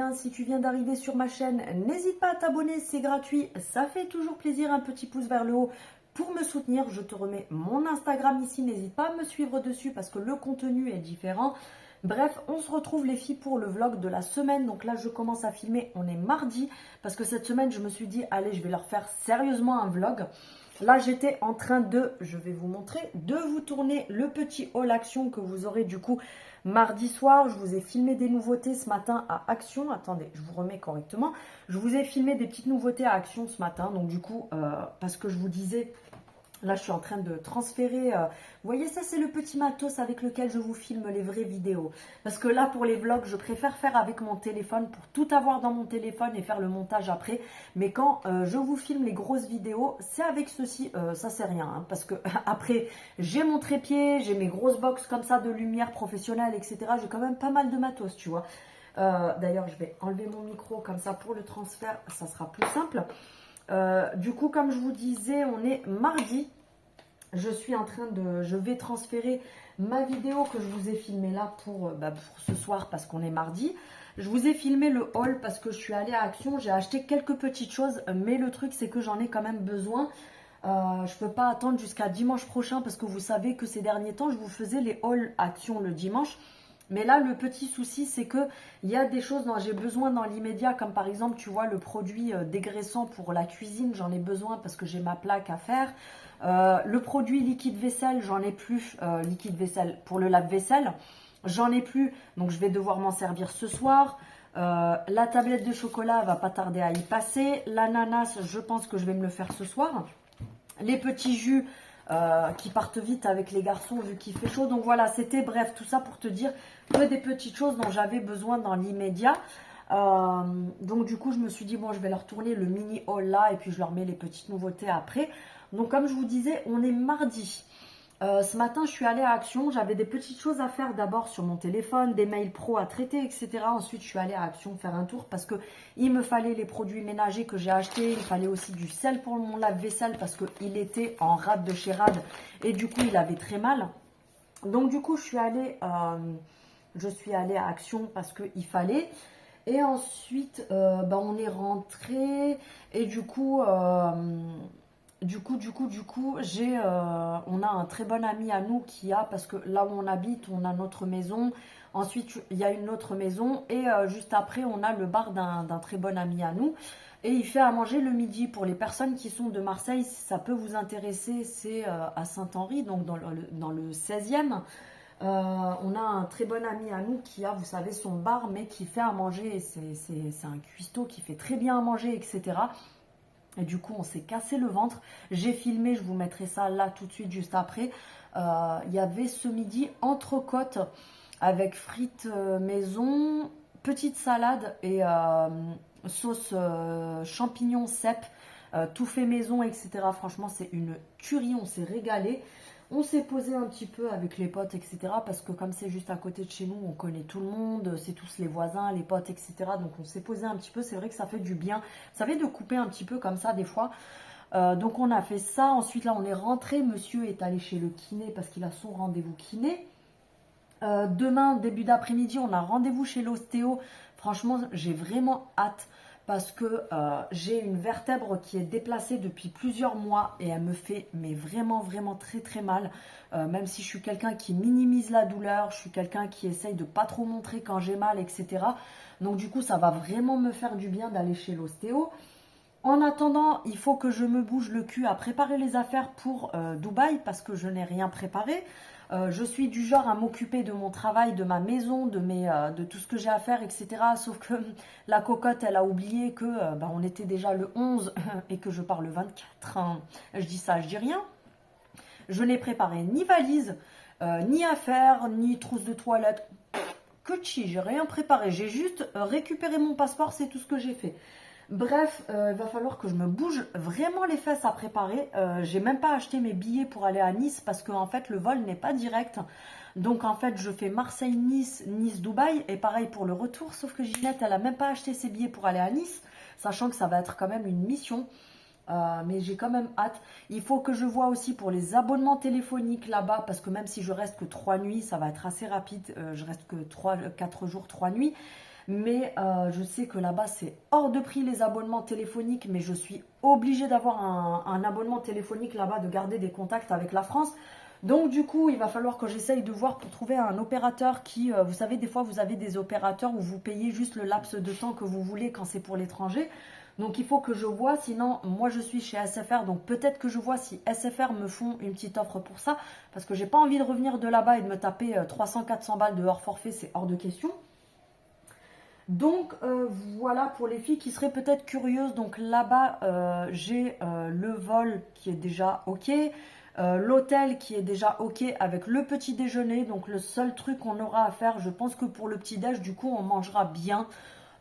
bien. Si tu viens d'arriver sur ma chaîne, n'hésite pas à t'abonner, c'est gratuit. Ça fait toujours plaisir, un petit pouce vers le haut pour me soutenir. Je te remets mon Instagram ici, n'hésite pas à me suivre dessus parce que le contenu est différent. Bref, on se retrouve les filles pour le vlog de la semaine. Donc là, je commence à filmer, on est mardi. Parce que cette semaine, je me suis dit, allez, je vais leur faire sérieusement un vlog. Là, j'étais en train de, je vais vous montrer, de vous tourner le petit haul Action que vous aurez du coup mardi soir. Je vous ai filmé des nouveautés ce matin à Action. Attendez, je vous remets correctement. Je vous ai filmé des petites nouveautés à Action ce matin. Donc du coup, parce que je vous disais... Là, je suis en train de transférer. Vous voyez, ça, c'est le petit matos avec lequel je vous filme les vraies vidéos. Parce que là, pour les vlogs, je préfère faire avec mon téléphone pour tout avoir dans mon téléphone et faire le montage après. Mais quand je vous filme les grosses vidéos, c'est avec ceci. Ça, c'est rien. Hein, parce que après, j'ai mon trépied, j'ai mes grosses box comme ça de lumière professionnelle, etc. J'ai quand même pas mal de matos, tu vois. D'ailleurs, je vais enlever mon micro comme ça pour le transfert. Ça sera plus simple. Du coup, comme je vous disais, on est mardi. Je vais transférer ma vidéo que je vous ai filmée là pour ce soir parce qu'on est mardi. Je vous ai filmé le haul parce que je suis allée à Action. J'ai acheté quelques petites choses, mais le truc c'est que j'en ai quand même besoin. Je ne peux pas attendre jusqu'à dimanche prochain parce que vous savez que ces derniers temps, je vous faisais les hauls Action le dimanche. Mais là, le petit souci, c'est qu'il y a des choses dont j'ai besoin dans l'immédiat, comme par exemple, tu vois, le produit dégraissant pour la cuisine, j'en ai besoin parce que j'ai ma plaque à faire. Le produit liquide vaisselle, j'en ai plus, liquide vaisselle pour le lave-vaisselle, j'en ai plus, donc je vais devoir m'en servir ce soir. La tablette de chocolat va pas tarder à y passer. L'ananas, je pense que je vais me le faire ce soir. Les petits jus... qui partent vite avec les garçons vu qu'il fait chaud. Donc voilà, c'était bref, tout ça pour te dire que des petites choses dont j'avais besoin dans l'immédiat. Donc du coup, je me suis dit, bon, je vais leur tourner le mini haul là et puis je leur mets les petites nouveautés après. Donc comme je vous disais, on est mardi. Ce matin, je suis allée à Action. J'avais des petites choses à faire d'abord sur mon téléphone, des mails pro à traiter, etc. Ensuite, je suis allée à Action faire un tour parce que il me fallait les produits ménagers que j'ai achetés. Il fallait aussi du sel pour mon lave-vaisselle parce qu'il était en rade de chez Rad et du coup, il avait très mal. Donc du coup, je suis allée à Action parce qu'il fallait. Et ensuite, on est rentré et du coup... on a un très bon ami à nous parce que là où on habite, on a notre maison. Ensuite, il y a une autre maison et juste après, on a le bar d'un très bon ami à nous. Et il fait à manger le midi. Pour les personnes qui sont de Marseille, si ça peut vous intéresser, c'est à Saint-Henri, donc dans le 16e. On a un très bon ami à nous qui a, vous savez, son bar, mais qui fait à manger. C'est un cuistot qui fait très bien à manger, etc. Et du coup, on s'est cassé le ventre. J'ai filmé, je vous mettrai ça là tout de suite, juste après. Il y avait ce midi entrecôte avec frites maison, petite salade et sauce champignons cèpe, tout fait maison, etc. Franchement, c'est une tuerie, on s'est régalé. On s'est posé un petit peu avec les potes, etc. Parce que comme c'est juste à côté de chez nous, on connaît tout le monde, c'est tous les voisins, les potes, etc. Donc on s'est posé un petit peu, c'est vrai que ça fait du bien. Ça fait de couper un petit peu comme ça des fois. Donc on a fait ça, ensuite là on est rentré, monsieur est allé chez le kiné parce qu'il a son rendez-vous kiné. Demain, début d'après-midi, on a rendez-vous chez l'ostéo. Franchement, j'ai vraiment hâte. Parce que j'ai une vertèbre qui est déplacée depuis plusieurs mois et elle me fait mais vraiment très très mal. Même si je suis quelqu'un qui minimise la douleur, je suis quelqu'un qui essaye de pas trop montrer quand j'ai mal, etc. Donc du coup ça va vraiment me faire du bien d'aller chez l'ostéo. En attendant, il faut que je me bouge le cul à préparer les affaires pour Dubaï parce que je n'ai rien préparé. Je suis du genre à m'occuper de mon travail, de ma maison, de tout ce que j'ai à faire, etc. Sauf que la cocotte, elle a oublié que on était déjà le 11 et que je pars le 24. Je dis ça, je dis rien. Je n'ai préparé ni valise, ni affaires, ni trousse de toilette. Que chi, j'ai rien préparé. J'ai juste récupéré mon passeport, c'est tout ce que j'ai fait. Bref, il va falloir que je me bouge vraiment les fesses à préparer. J'ai même pas acheté mes billets pour aller à Nice parce que en fait le vol n'est pas direct. Donc en fait je fais Marseille-Nice, Nice-Dubaï et pareil pour le retour. Sauf que Ginette elle a même pas acheté ses billets pour aller à Nice, sachant que ça va être quand même une mission. Mais j'ai quand même hâte. Il faut que je vois aussi pour les abonnements téléphoniques là-bas parce que même si je reste que 3 nuits, ça va être assez rapide. Je reste que 4 jours, 3 nuits. Mais je sais que là-bas, c'est hors de prix les abonnements téléphoniques, mais je suis obligée d'avoir un abonnement téléphonique là-bas, de garder des contacts avec la France. Donc du coup, il va falloir que j'essaye de voir pour trouver un opérateur qui, vous savez, des fois vous avez des opérateurs où vous payez juste le laps de temps que vous voulez quand c'est pour l'étranger. Donc il faut que je vois, sinon moi je suis chez SFR, donc peut-être que je vois si SFR me font une petite offre pour ça, parce que j'ai pas envie de revenir de là-bas et de me taper 300-400 balles de hors forfait, c'est hors de question. Donc voilà pour les filles qui seraient peut-être curieuses. Donc là-bas, j'ai le vol qui est déjà ok, l'hôtel qui est déjà ok avec le petit déjeuner. Donc le seul truc qu'on aura à faire, je pense que pour le petit déj, du coup, on mangera bien.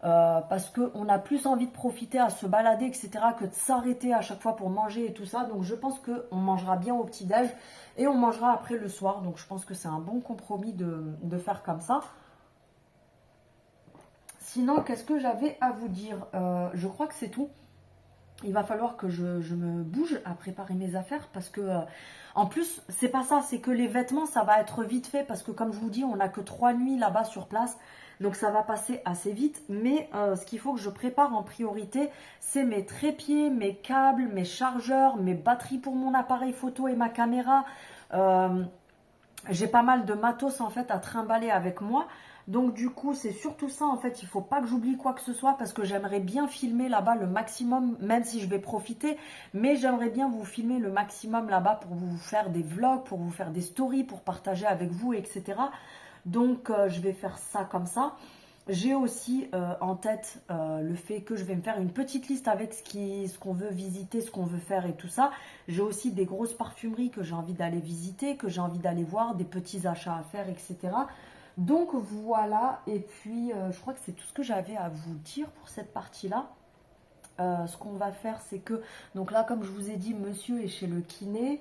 Parce qu'on a plus envie de profiter à se balader, etc., que de s'arrêter à chaque fois pour manger et tout ça. Donc je pense qu'on mangera bien au petit déj et on mangera après le soir. Donc je pense que c'est un bon compromis de faire comme ça. Sinon, qu'est-ce que j'avais à vous dire? Je crois que c'est tout. Il va falloir que je me bouge à préparer mes affaires parce que, en plus, c'est pas ça, c'est que les vêtements, ça va être vite fait parce que, comme je vous dis, on n'a que 3 nuits là-bas sur place. Donc, ça va passer assez vite. Mais ce qu'il faut que je prépare en priorité, c'est mes trépieds, mes câbles, mes chargeurs, mes batteries pour mon appareil photo et ma caméra. J'ai pas mal de matos en fait à trimballer avec moi. Donc du coup, c'est surtout ça en fait, il faut pas que j'oublie quoi que ce soit parce que j'aimerais bien filmer là-bas le maximum, même si je vais profiter, mais j'aimerais bien vous filmer le maximum là-bas pour vous faire des vlogs, pour vous faire des stories, pour partager avec vous, etc. Donc je vais faire ça comme ça. J'ai aussi en tête le fait que je vais me faire une petite liste avec ce qu'on veut visiter, ce qu'on veut faire et tout ça. J'ai aussi des grosses parfumeries que j'ai envie d'aller visiter, que j'ai envie d'aller voir, des petits achats à faire, etc. Donc voilà, et puis je crois que c'est tout ce que j'avais à vous dire pour cette partie-là. Ce qu'on va faire, c'est que, donc là, comme je vous ai dit, monsieur est chez le kiné.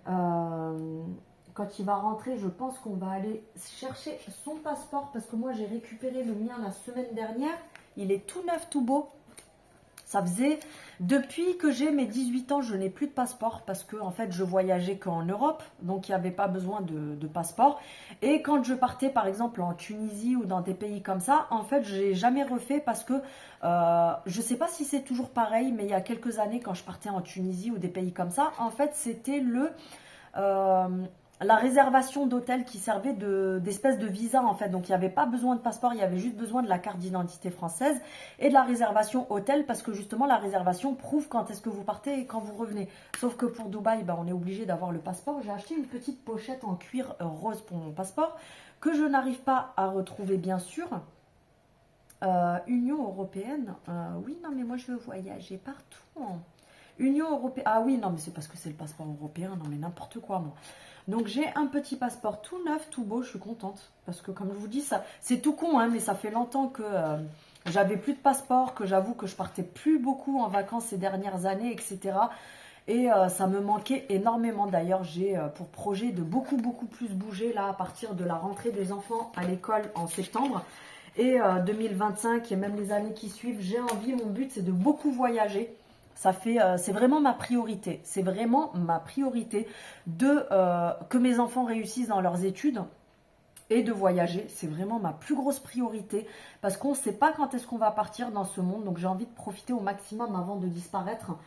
Quand il va rentrer, je pense qu'on va aller chercher son passeport parce que moi, j'ai récupéré le mien la semaine dernière. Il est tout neuf, tout beau. Ça faisait, depuis que j'ai mes 18 ans, je n'ai plus de passeport parce que en fait je voyageais qu'en Europe, donc il n'y avait pas besoin de passeport. Et quand je partais par exemple en Tunisie ou dans des pays comme ça, en fait je n'ai jamais refait parce que je ne sais pas si c'est toujours pareil, mais il y a quelques années quand je partais en Tunisie ou des pays comme ça, en fait c'était euh, la réservation d'hôtel qui servait d'espèce de visa en fait. Donc il n'y avait pas besoin de passeport, il y avait juste besoin de la carte d'identité française et de la réservation hôtel parce que justement la réservation prouve quand est-ce que vous partez et quand vous revenez. Sauf que pour Dubaï, on est obligé d'avoir le passeport. J'ai acheté une petite pochette en cuir rose pour mon passeport que je n'arrive pas à retrouver bien sûr. Union européenne, oui non mais moi je veux voyager partout. Union européenne, ah oui non mais c'est parce que c'est le passeport européen, non mais n'importe quoi moi. Donc j'ai un petit passeport tout neuf, tout beau, je suis contente. Parce que comme je vous dis, ça, c'est tout con, hein, mais ça fait longtemps que j'avais plus de passeport, que j'avoue que je partais plus beaucoup en vacances ces dernières années, etc. Et ça me manquait énormément. D'ailleurs, j'ai pour projet de beaucoup, beaucoup plus bouger là à partir de la rentrée des enfants à l'école en septembre. Et 2025 et même les années qui suivent, j'ai envie, mon but c'est de beaucoup voyager. Ça fait, c'est vraiment ma priorité. C'est vraiment ma priorité que mes enfants réussissent dans leurs études et de voyager. C'est vraiment ma plus grosse priorité parce qu'on ne sait pas quand est-ce qu'on va partir dans ce monde. Donc j'ai envie de profiter au maximum avant de disparaître.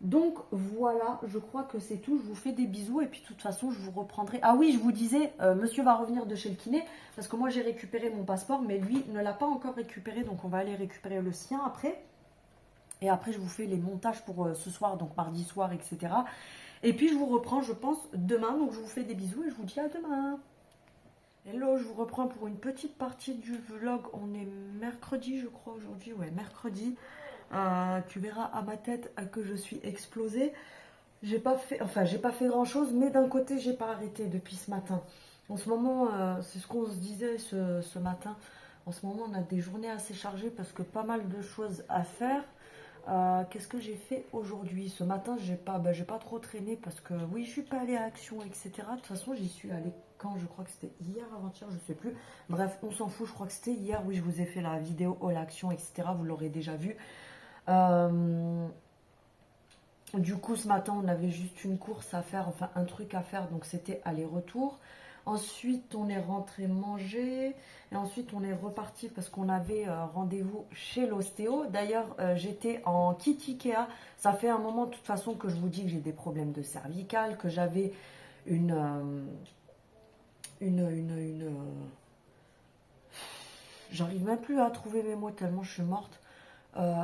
Donc voilà, je crois que c'est tout. Je vous fais des bisous et puis de toute façon, je vous reprendrai. Ah oui, je vous disais, monsieur va revenir de chez le kiné parce que moi j'ai récupéré mon passeport, mais lui ne l'a pas encore récupéré. Donc on va aller récupérer le sien après. Et après, je vous fais les montages pour ce soir, donc mardi soir, etc. Et puis, je vous reprends, je pense, demain. Donc, je vous fais des bisous et je vous dis à demain. Hello, je vous reprends pour une petite partie du vlog. On est mercredi, je crois, aujourd'hui. Ouais, mercredi. Tu verras à ma tête que je suis explosée. J'ai pas fait grand-chose, mais d'un côté, j'ai pas arrêté depuis ce matin. En ce moment, c'est ce qu'on se disait ce matin. En ce moment, on a des journées assez chargées parce que pas mal de choses à faire. Qu'est-ce que j'ai fait aujourd'hui? Ce matin, j'ai pas trop traîné parce que oui, je suis pas allée à Action, etc. De toute façon, j'y suis allée quand? Je crois que c'était hier, avant-hier, je sais plus. Bref, on s'en fout, je crois que c'était hier. Oui, je vous ai fait la vidéo All Action, etc. Vous l'aurez déjà vu. Du coup, ce matin, on avait juste une course à faire, enfin un truc à faire, donc c'était aller-retour. Ensuite, on est rentré manger. Et ensuite, on est reparti parce qu'on avait rendez-vous chez l'ostéo. D'ailleurs, j'étais en kit Ikea. Ça fait un moment, de toute façon, que je vous dis que j'ai des problèmes de cervicale, que j'avais une, j'arrive même plus à trouver mes mots tellement je suis morte.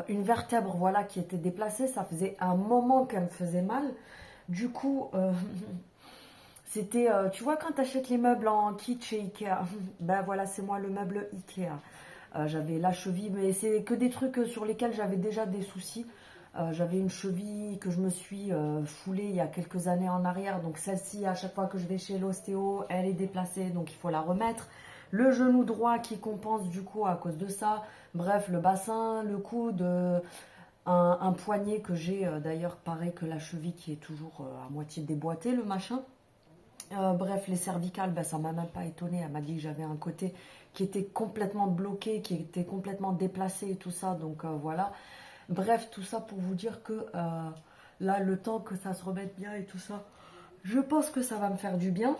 Une vertèbre, voilà, qui était déplacée. Ça faisait un moment qu'elle me faisait mal. Du coup, c'était, tu vois, quand tu achètes les meubles en kit chez Ikea, ben voilà, c'est moi le meuble Ikea. J'avais la cheville, mais c'est que des trucs sur lesquels j'avais déjà des soucis. J'avais une cheville que je me suis foulée il y a quelques années en arrière. Donc celle-ci, à chaque fois que je vais chez l'ostéo, elle est déplacée, donc il faut la remettre. Le genou droit qui compense du coup à cause de ça. Bref, le bassin, le coude, un poignet que j'ai d'ailleurs pareil que la cheville qui est toujours à moitié déboîtée, le machin. Bref, les cervicales, ben, ça m'a même pas étonnée. Elle m'a dit que j'avais un côté qui était complètement bloqué, qui était complètement déplacé et tout ça. Donc voilà. Bref, tout ça pour vous dire que là, le temps que ça se remette bien et tout ça, je pense que ça va me faire du bien.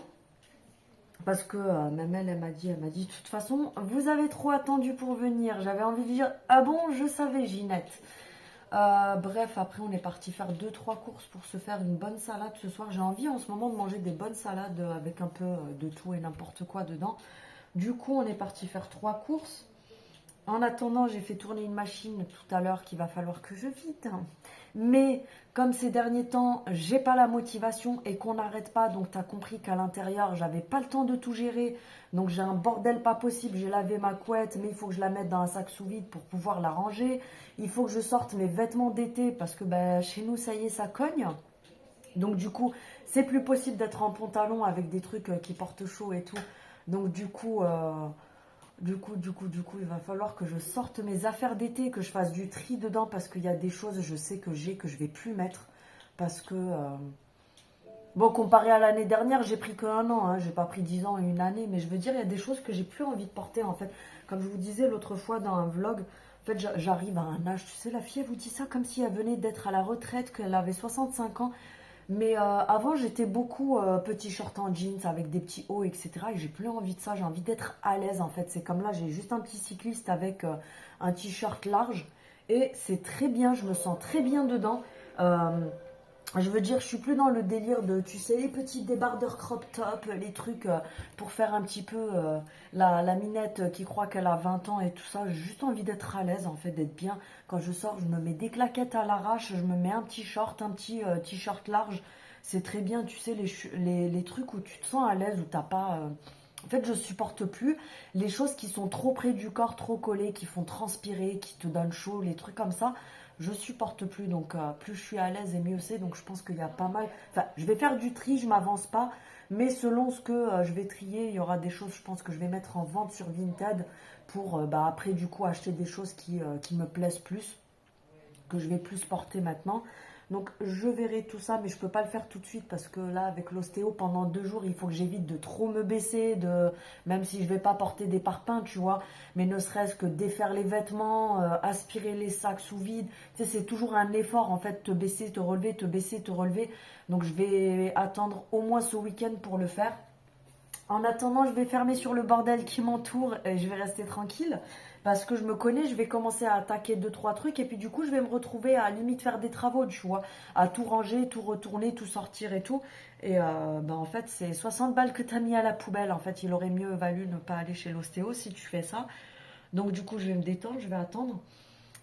Parce que même elle m'a dit, de toute façon, vous avez trop attendu pour venir. J'avais envie de dire, ah bon, je savais, Ginette. Bref, après on est parti faire deux trois courses pour se faire une bonne salade ce soir. J'ai envie en ce moment de manger des bonnes salades avec un peu de tout et n'importe quoi dedans. Du coup, on est parti faire 3 courses. En attendant, j'ai fait tourner une machine tout à l'heure qu'il va falloir que je vide. Mais comme ces derniers temps, j'ai pas la motivation et qu'on n'arrête pas, donc tu as compris qu'à l'intérieur, j'avais pas le temps de tout gérer. Donc j'ai un bordel pas possible. J'ai lavé ma couette, mais il faut que je la mette dans un sac sous vide pour pouvoir la ranger. Il faut que je sorte mes vêtements d'été parce que ben, chez nous, ça y est, ça cogne. Donc du coup, c'est plus possible d'être en pantalon avec des trucs qui portent chaud et tout. Donc du coup, il va falloir que je sorte mes affaires d'été, que je fasse du tri dedans parce qu'il y a des choses, je sais que j'ai, que je vais plus mettre. Parce que, bon, comparé à l'année dernière, j'ai pris que 1 an, hein, j'ai pas pris 10 ans et une année, mais je veux dire, il y a des choses que j'ai plus envie de porter en fait. Comme je vous disais l'autre fois dans un vlog, en fait, j'arrive à un âge, tu sais, la fille, elle vous dit ça comme si elle venait d'être à la retraite, qu'elle avait 65 ans. Mais avant, j'étais beaucoup petit short en jeans avec des petits hauts, etc. Et j'ai plus envie de ça. J'ai envie d'être à l'aise en fait. C'est comme là, j'ai juste un petit cycliste avec un t-shirt large. Et c'est très bien. Je me sens très bien dedans. Euh, je veux dire, je suis plus dans le délire de, tu sais, les petits débardeurs crop top, les trucs pour faire un petit peu la minette qui croit qu'elle a 20 ans et tout ça. J'ai juste envie d'être à l'aise, en fait, d'être bien. Quand je sors, je me mets des claquettes à l'arrache, je me mets un petit short, un petit t-shirt large. C'est très bien, tu sais, les trucs où tu te sens à l'aise, où t'as pas... En fait, je supporte plus les choses qui sont trop près du corps, trop collées, qui font transpirer, qui te donnent chaud, les trucs comme ça. Je supporte plus, donc plus je suis à l'aise et mieux c'est. Donc je pense qu'il y a pas mal. Enfin, je vais faire du tri, je m'avance pas, mais selon ce que je vais trier, il y aura des choses, je pense que je vais mettre en vente sur Vinted pour bah, après du coup acheter des choses qui me plaisent plus, que je vais plus porter maintenant. Donc je verrai tout ça, mais je peux pas le faire tout de suite parce que là, avec l'ostéo, pendant 2 jours, il faut que j'évite de trop me baisser, même si je vais pas porter des parpaings, tu vois, mais ne serait-ce que défaire les vêtements, aspirer les sacs sous vide. Tu sais, c'est toujours un effort en fait, te baisser, te relever, te baisser, te relever. Donc je vais attendre au moins ce week-end pour le faire. En attendant, je vais fermer sur le bordel qui m'entoure et je vais rester tranquille. Parce que je me connais, je vais commencer à attaquer deux, trois trucs. Et puis du coup, je vais me retrouver à limite faire des travaux, tu vois. À tout ranger, tout retourner, tout sortir et tout. Et bah, en fait, c'est 60 balles que tu as mis à la poubelle. En fait, il aurait mieux valu ne pas aller chez l'ostéo si tu fais ça. Donc du coup, je vais me détendre, je vais attendre.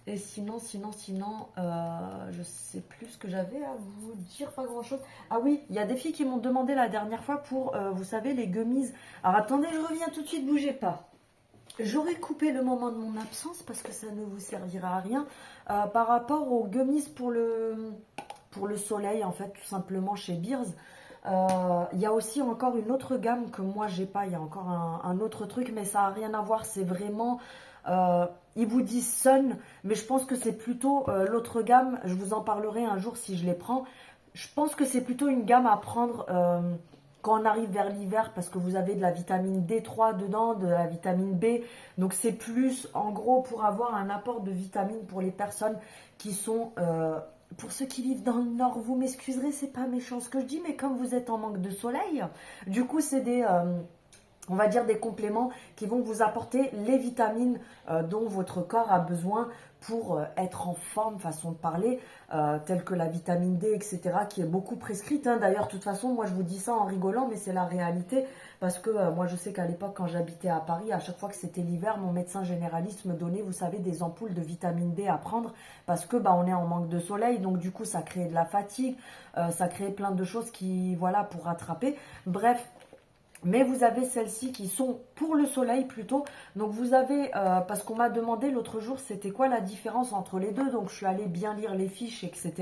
Et sinon, je sais plus ce que j'avais à vous dire, pas grand chose. Ah oui, il y a des filles qui m'ont demandé la dernière fois pour, vous savez, les gummies. Alors attendez, je reviens tout de suite, bougez pas. J'aurais coupé le moment de mon absence parce que ça ne vous servira à rien. Par rapport aux gummies pour le soleil, en fait, tout simplement chez Beers. Il y a aussi encore une autre gamme que moi j'ai pas. Il y a encore un autre truc, mais ça n'a rien à voir. C'est vraiment. Ils vous disent Sun, mais je pense que c'est plutôt l'autre gamme. Je vous en parlerai un jour si je les prends. Je pense que c'est plutôt une gamme à prendre quand on arrive vers l'hiver parce que vous avez de la vitamine D3 dedans, de la vitamine B. Donc c'est plus en gros pour avoir un apport de vitamines pour les personnes qui sont pour ceux qui vivent dans le nord. Vous m'excuserez, c'est pas méchant ce que je dis, mais comme vous êtes en manque de soleil, du coup c'est des on va dire des compléments qui vont vous apporter les vitamines dont votre corps a besoin pour être en forme, façon de parler, telle que la vitamine D, etc., qui est beaucoup prescrite, hein. D'ailleurs, de toute façon, moi, je vous dis ça en rigolant, mais c'est la réalité, parce que moi, je sais qu'à l'époque, quand j'habitais à Paris, à chaque fois que c'était l'hiver, mon médecin généraliste me donnait, vous savez, des ampoules de vitamine D à prendre, parce que on est en manque de soleil, donc du coup, ça crée de la fatigue, ça crée plein de choses qui, voilà, pour rattraper. Bref. Mais vous avez celles-ci qui sont pour le soleil plutôt. Donc vous avez, parce qu'on m'a demandé l'autre jour, c'était quoi la différence entre les deux. Donc je suis allée bien lire les fiches, etc.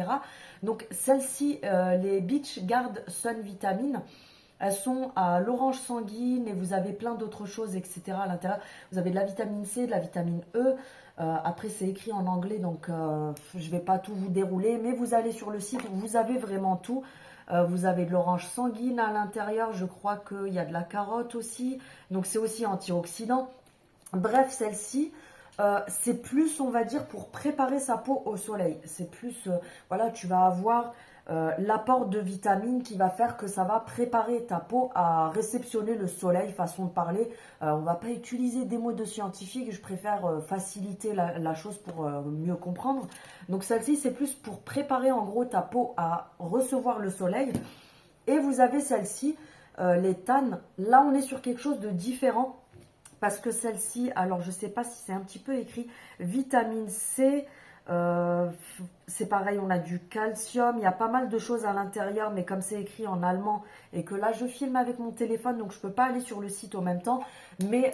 Donc celles-ci, les Beach Guard Sun Vitamine, elles sont à l'orange sanguine et vous avez plein d'autres choses, etc. à l'intérieur. Vous avez de la vitamine C, de la vitamine E. Après, c'est écrit en anglais, donc je ne vais pas tout vous dérouler. Mais vous allez sur le site, vous avez vraiment tout. Vous avez de l'orange sanguine à l'intérieur, je crois qu'il y a de la carotte aussi, donc c'est aussi antioxydant. Bref, celle-ci, c'est plus, on va dire, pour préparer sa peau au soleil. C'est plus, voilà, tu vas avoir l'apport de vitamines qui va faire que ça va préparer ta peau à réceptionner le soleil, façon de parler. On ne va pas utiliser des mots de scientifique, je préfère faciliter la chose pour mieux comprendre. Donc celle-ci, c'est plus pour préparer en gros ta peau à recevoir le soleil. Et vous avez celle-ci, les tannes. Là, on est sur quelque chose de différent. Parce que celle-ci, alors je ne sais pas si c'est un petit peu écrit, vitamine C, c'est pareil, on a du calcium, il y a pas mal de choses à l'intérieur, mais comme c'est écrit en allemand et que là je filme avec mon téléphone, donc je ne peux pas aller sur le site en même temps. Mais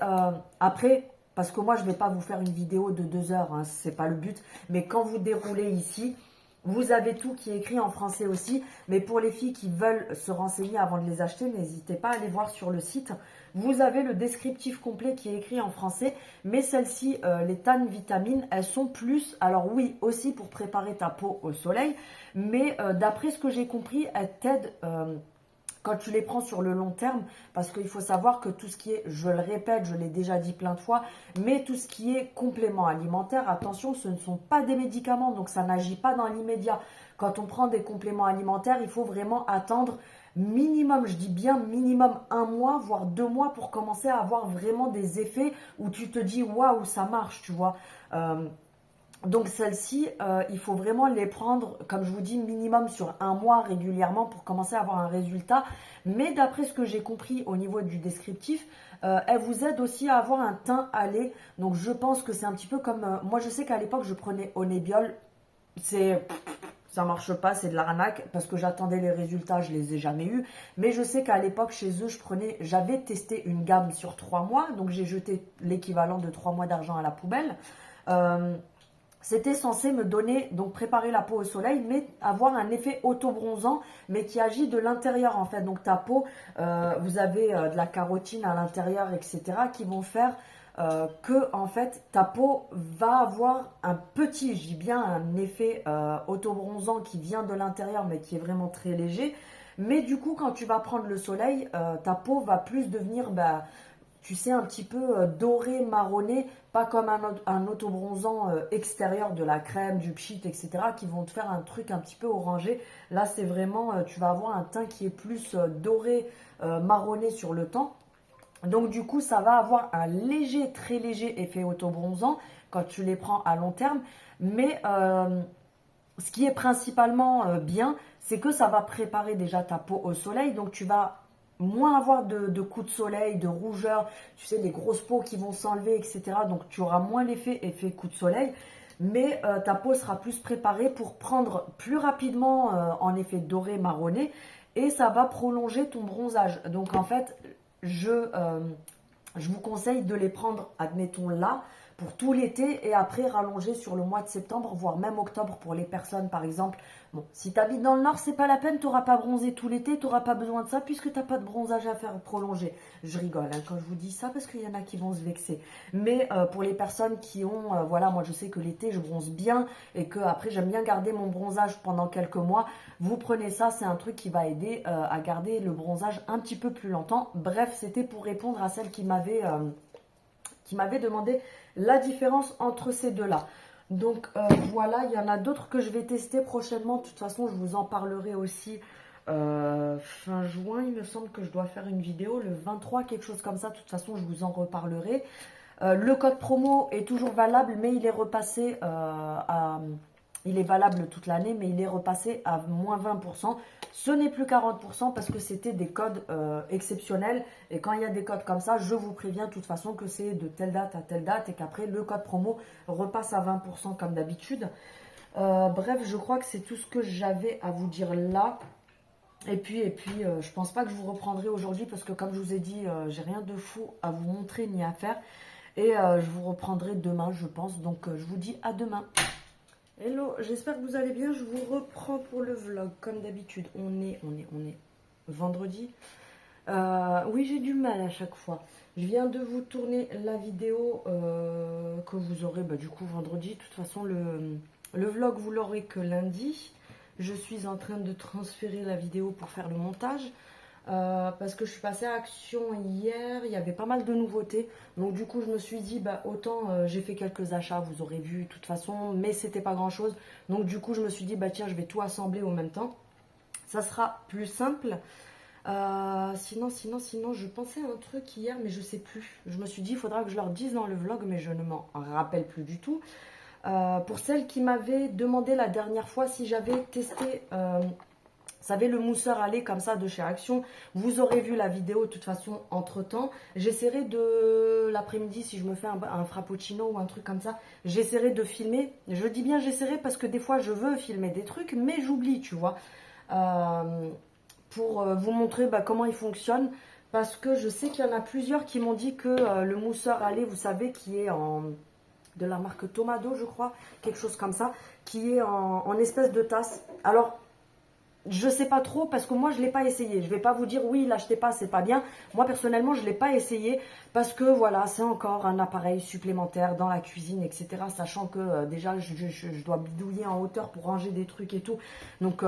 après, parce que moi je ne vais pas vous faire une vidéo de 2 heures, hein, ce n'est pas le but, mais quand vous déroulez ici, vous avez tout qui est écrit en français aussi, mais pour les filles qui veulent se renseigner avant de les acheter, n'hésitez pas à aller voir sur le site. Vous avez le descriptif complet qui est écrit en français, mais celles-ci, les tannes vitamines, elles sont plus, alors oui, aussi pour préparer ta peau au soleil, mais d'après ce que j'ai compris, elles t'aident quand tu les prends sur le long terme, parce qu'il faut savoir que tout ce qui est, je le répète, je l'ai déjà dit plein de fois, mais tout ce qui est complément alimentaire, attention, ce ne sont pas des médicaments, donc ça n'agit pas dans l'immédiat. Quand on prend des compléments alimentaires, il faut vraiment attendre minimum, je dis bien minimum 1 mois, voire 2 mois pour commencer à avoir vraiment des effets où tu te dis waouh, ça marche, tu vois. Donc celles-ci, il faut vraiment les prendre, comme je vous dis, minimum sur 1 mois régulièrement pour commencer à avoir un résultat. Mais d'après ce que j'ai compris au niveau du descriptif, elles vous aident aussi à avoir un teint hâlé. Donc je pense que c'est un petit peu comme... moi je sais qu'à l'époque je prenais Onébiol, ça marche pas, c'est de l'arnaque parce que j'attendais les résultats, je les ai jamais eus. Mais je sais qu'à l'époque chez eux, j'avais testé une gamme sur 3 mois, donc j'ai jeté l'équivalent de 3 mois d'argent à la poubelle. C'était censé me donner, donc préparer la peau au soleil, mais avoir un effet auto-bronzant, mais qui agit de l'intérieur en fait. Donc ta peau, vous avez de la carotine à l'intérieur, etc., qui vont faire que en fait ta peau va avoir un petit, je dis bien un effet auto-bronzant qui vient de l'intérieur, mais qui est vraiment très léger. Mais du coup, quand tu vas prendre le soleil, ta peau va plus devenir... tu sais, un petit peu doré, marronné, pas comme un autobronzant extérieur de la crème, du pchit, etc., qui vont te faire un truc un petit peu orangé. Là, c'est vraiment, tu vas avoir un teint qui est plus doré, marronné sur le temps. Donc, du coup, ça va avoir un léger, très léger effet autobronzant quand tu les prends à long terme. Mais ce qui est principalement bien, c'est que ça va préparer déjà ta peau au soleil. Donc, tu vas moins avoir de coups de soleil, de rougeur, tu sais, les grosses peaux qui vont s'enlever, etc. Donc, tu auras moins l'effet coup de soleil, mais ta peau sera plus préparée pour prendre plus rapidement en effet doré, marronné, et ça va prolonger ton bronzage. Donc, en fait, je vous conseille de les prendre, admettons là, pour tout l'été et après rallonger sur le mois de septembre, voire même octobre pour les personnes par exemple. Bon, si tu habites dans le nord, c'est pas la peine, tu n'auras pas bronzé tout l'été, tu n'auras pas besoin de ça puisque tu n'as pas de bronzage à faire prolonger. Je rigole hein, quand je vous dis ça parce qu'il y en a qui vont se vexer. Mais pour les personnes qui ont, voilà, moi je sais que l'été je bronze bien et que après j'aime bien garder mon bronzage pendant quelques mois. Vous prenez ça, c'est un truc qui va aider à garder le bronzage un petit peu plus longtemps. Bref, c'était pour répondre à celle qui m'avait demandé la différence entre ces deux-là. Donc voilà, il y en a d'autres que je vais tester prochainement. De toute façon, je vous en parlerai aussi fin juin, il me semble que je dois faire une vidéo, le 23, quelque chose comme ça. De toute façon, je vous en reparlerai. Le code promo est toujours valable, mais il est repassé il est valable toute l'année, mais il est repassé à moins 20%. Ce n'est plus 40% parce que c'était des codes exceptionnels. Et quand il y a des codes comme ça, je vous préviens de toute façon que c'est de telle date à telle date et qu'après, le code promo repasse à 20% comme d'habitude. Bref, je crois que c'est tout ce que j'avais à vous dire là. Et puis, je pense pas que je vous reprendrai aujourd'hui parce que comme je vous ai dit, j'ai rien de fou à vous montrer ni à faire. Et je vous reprendrai demain, je pense. Donc, je vous dis à demain. Hello, j'espère que vous allez bien. Je vous reprends pour le vlog, comme d'habitude. On est vendredi. Oui, j'ai du mal à chaque fois. Je viens de vous tourner la vidéo que vous aurez du coup vendredi. De toute façon, le vlog, vous l'aurez que lundi. Je suis en train de transférer la vidéo pour faire le montage. Parce que je suis passée à Action hier, il y avait pas mal de nouveautés. Donc du coup, je me suis dit, autant j'ai fait quelques achats, vous aurez vu de toute façon, mais c'était pas grand chose. Donc du coup, je me suis dit, tiens, je vais tout assembler en même temps. Ça sera plus simple. Sinon, je pensais à un truc hier, mais je sais plus. Je me suis dit, il faudra que je leur dise dans le vlog, mais je ne m'en rappelle plus du tout. Pour celles qui m'avaient demandé la dernière fois si j'avais testé... vous savez, le mousseur à lait comme ça de chez Action, vous aurez vu la vidéo de toute façon entre temps. J'essaierai de l'après-midi, si je me fais un frappuccino ou un truc comme ça, j'essaierai de filmer. Je dis bien j'essaierai parce que des fois je veux filmer des trucs, mais j'oublie, tu vois. Pour vous montrer comment il fonctionne. Parce que je sais qu'il y en a plusieurs qui m'ont dit que le mousseur à lait, vous savez, qui est de la marque Tomado, je crois, quelque chose comme ça, qui est en espèce de tasse. Alors, je sais pas trop parce que moi je l'ai pas essayé. Je vais pas vous dire oui, l'achetez pas, c'est pas bien. Moi personnellement je l'ai pas essayé parce que voilà, c'est encore un appareil supplémentaire dans la cuisine, etc. Sachant que déjà je dois bidouiller en hauteur pour ranger des trucs et tout. Donc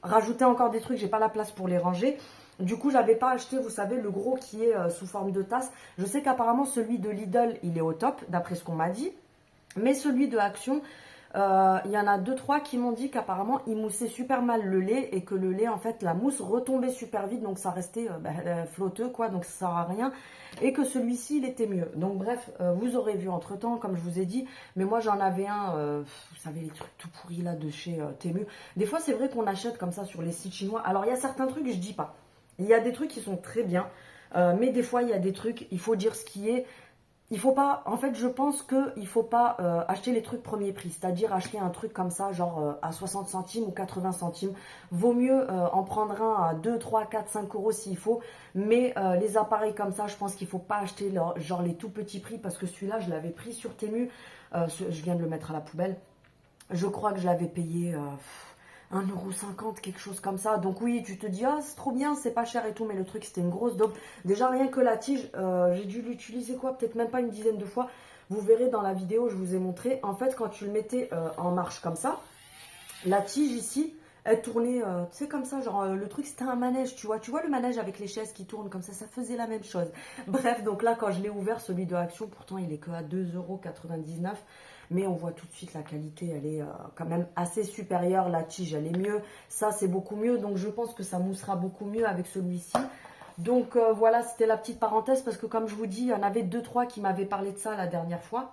rajouter encore des trucs, j'ai pas la place pour les ranger. Du coup, j'avais pas acheté, vous savez, le gros qui est sous forme de tasse. Je sais qu'apparemment celui de Lidl, il est au top, d'après ce qu'on m'a dit. Mais celui de Action, il y en a 2-3 qui m'ont dit qu'apparemment il moussait super mal le lait et que le lait, en fait, la mousse retombait super vite, donc ça restait flotteux, quoi, donc ça sert à rien. Et que celui-ci, il était mieux. Donc bref, vous aurez vu entre temps, comme je vous ai dit, mais moi j'en avais un, vous savez, les trucs tout pourris là de chez Temu. Des fois, c'est vrai qu'on achète comme ça sur les sites chinois. Alors il y a certains trucs, je dis pas. Il y a des trucs qui sont très bien, mais des fois il y a des trucs, il faut dire ce qui est. Il faut pas, en fait, je pense qu'il ne faut pas acheter les trucs premier prix, c'est-à-dire acheter un truc comme ça, genre à 60 centimes ou 80 centimes. Vaut mieux en prendre un à 2, 3, 4, 5 euros s'il faut. Mais les appareils comme ça, je pense qu'il ne faut pas acheter genre les tout petits prix parce que celui-là, je l'avais pris sur Temu. Je viens de le mettre à la poubelle. Je crois que je l'avais payé 1,50 €, quelque chose comme ça. Donc oui, tu te dis, ah, c'est trop bien, c'est pas cher et tout, mais le truc, c'était une grosse daube. Déjà, rien que la tige, j'ai dû l'utiliser quoi, peut-être même pas une dizaine de fois. Vous verrez dans la vidéo, je vous ai montré. En fait, quand tu le mettais en marche comme ça, la tige ici, elle tournait, tu sais, comme ça, genre, le truc, c'était un manège, tu vois. Tu vois le manège avec les chaises qui tournent comme ça faisait la même chose. Bref, donc là, quand je l'ai ouvert, celui de Action, pourtant, il est que à 2,99 €. Mais on voit tout de suite la qualité, elle est quand même assez supérieure. La tige, elle est mieux. Ça, c'est beaucoup mieux. Donc, je pense que ça moussera beaucoup mieux avec celui-ci. Donc, voilà, c'était la petite parenthèse. Parce que, comme je vous dis, il y en avait 2-3 qui m'avaient parlé de ça la dernière fois.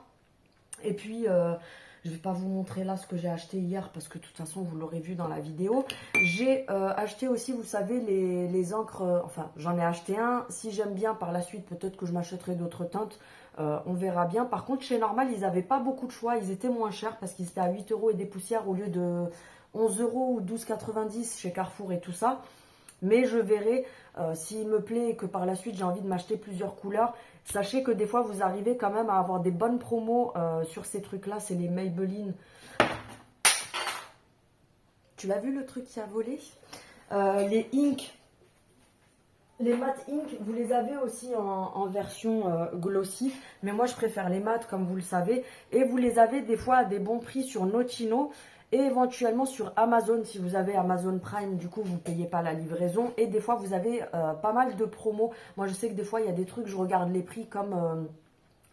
Et puis, je ne vais pas vous montrer là ce que j'ai acheté hier. Parce que, de toute façon, vous l'aurez vu dans la vidéo. J'ai acheté aussi, vous savez, les encres. Enfin, j'en ai acheté un. Si j'aime bien par la suite, peut-être que je m'achèterai d'autres teintes. On verra bien. Par contre, chez Normal, ils n'avaient pas beaucoup de choix. Ils étaient moins chers parce qu'ils étaient à 8 € et des poussières au lieu de 11 € ou 12,90 € chez Carrefour et tout ça. Mais je verrai s'il me plaît et que par la suite, j'ai envie de m'acheter plusieurs couleurs. Sachez que des fois, vous arrivez quand même à avoir des bonnes promos sur ces trucs-là. C'est les Maybelline. Tu l'as vu le truc qui a volé? Les Ink. Les mat ink, vous les avez aussi en version glossy, mais moi je préfère les mat comme vous le savez. Et vous les avez des fois à des bons prix sur Notino et éventuellement sur Amazon si vous avez Amazon Prime. Du coup, vous ne payez pas la livraison et des fois vous avez pas mal de promos. Moi je sais que des fois il y a des trucs, je regarde les prix comme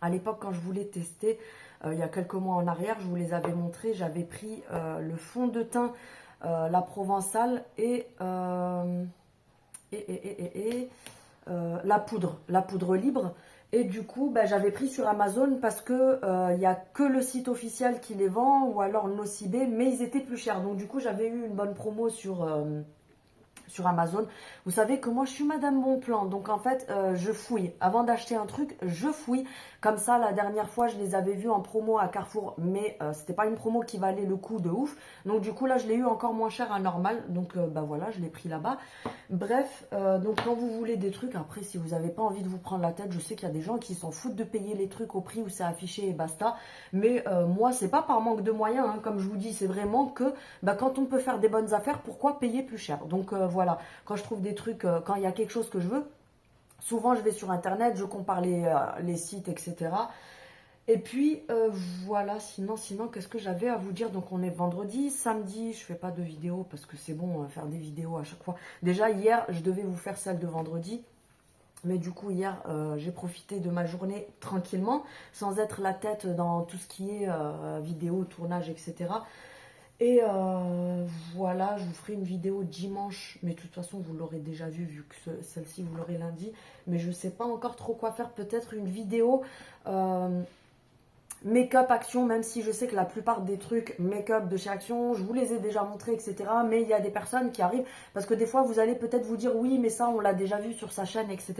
à l'époque quand je voulais tester, il y a quelques mois en arrière, je vous les avais montrés. J'avais pris le fond de teint la provençale et, la poudre libre. Et du coup, ben, j'avais pris sur Amazon parce que il n'y a que le site officiel qui les vend ou alors Nocibé, mais ils étaient plus chers. Donc du coup, j'avais eu une bonne promo sur Amazon. Vous savez que moi je suis Madame Bon Plan, donc en fait je fouille. Avant d'acheter un truc, je fouille. Comme ça, la dernière fois, je les avais vus en promo à Carrefour, mais c'était pas une promo qui valait le coup de ouf. Donc du coup là, je l'ai eu encore moins cher à normal. Donc bah voilà, je l'ai pris là-bas. Bref, donc quand vous voulez des trucs, après si vous n'avez pas envie de vous prendre la tête, je sais qu'il y a des gens qui s'en foutent de payer les trucs au prix où c'est affiché et basta. Mais moi, c'est pas par manque de moyens, hein, comme je vous dis, c'est vraiment que bah, quand on peut faire des bonnes affaires, pourquoi payer plus cher? Donc voilà, quand je trouve des trucs, quand il y a quelque chose que je veux, souvent je vais sur internet, je compare les sites, etc. Et puis voilà, sinon, qu'est-ce que j'avais à vous dire? Donc on est vendredi, samedi, je fais pas de vidéo parce que c'est bon, faire des vidéos à chaque fois. Déjà hier, je devais vous faire celle de vendredi. Mais du coup, hier, j'ai profité de ma journée tranquillement, sans être la tête dans tout ce qui est vidéo, tournage, etc. Et voilà, je vous ferai une vidéo dimanche, mais de toute façon, vous l'aurez déjà vu que celle-ci, vous l'aurez lundi. Mais je ne sais pas encore trop quoi faire, peut-être une vidéo make-up Action, même si je sais que la plupart des trucs make-up de chez Action, je vous les ai déjà montrés, etc. Mais il y a des personnes qui arrivent, parce que des fois, vous allez peut-être vous dire, oui, mais ça, on l'a déjà vu sur sa chaîne, etc.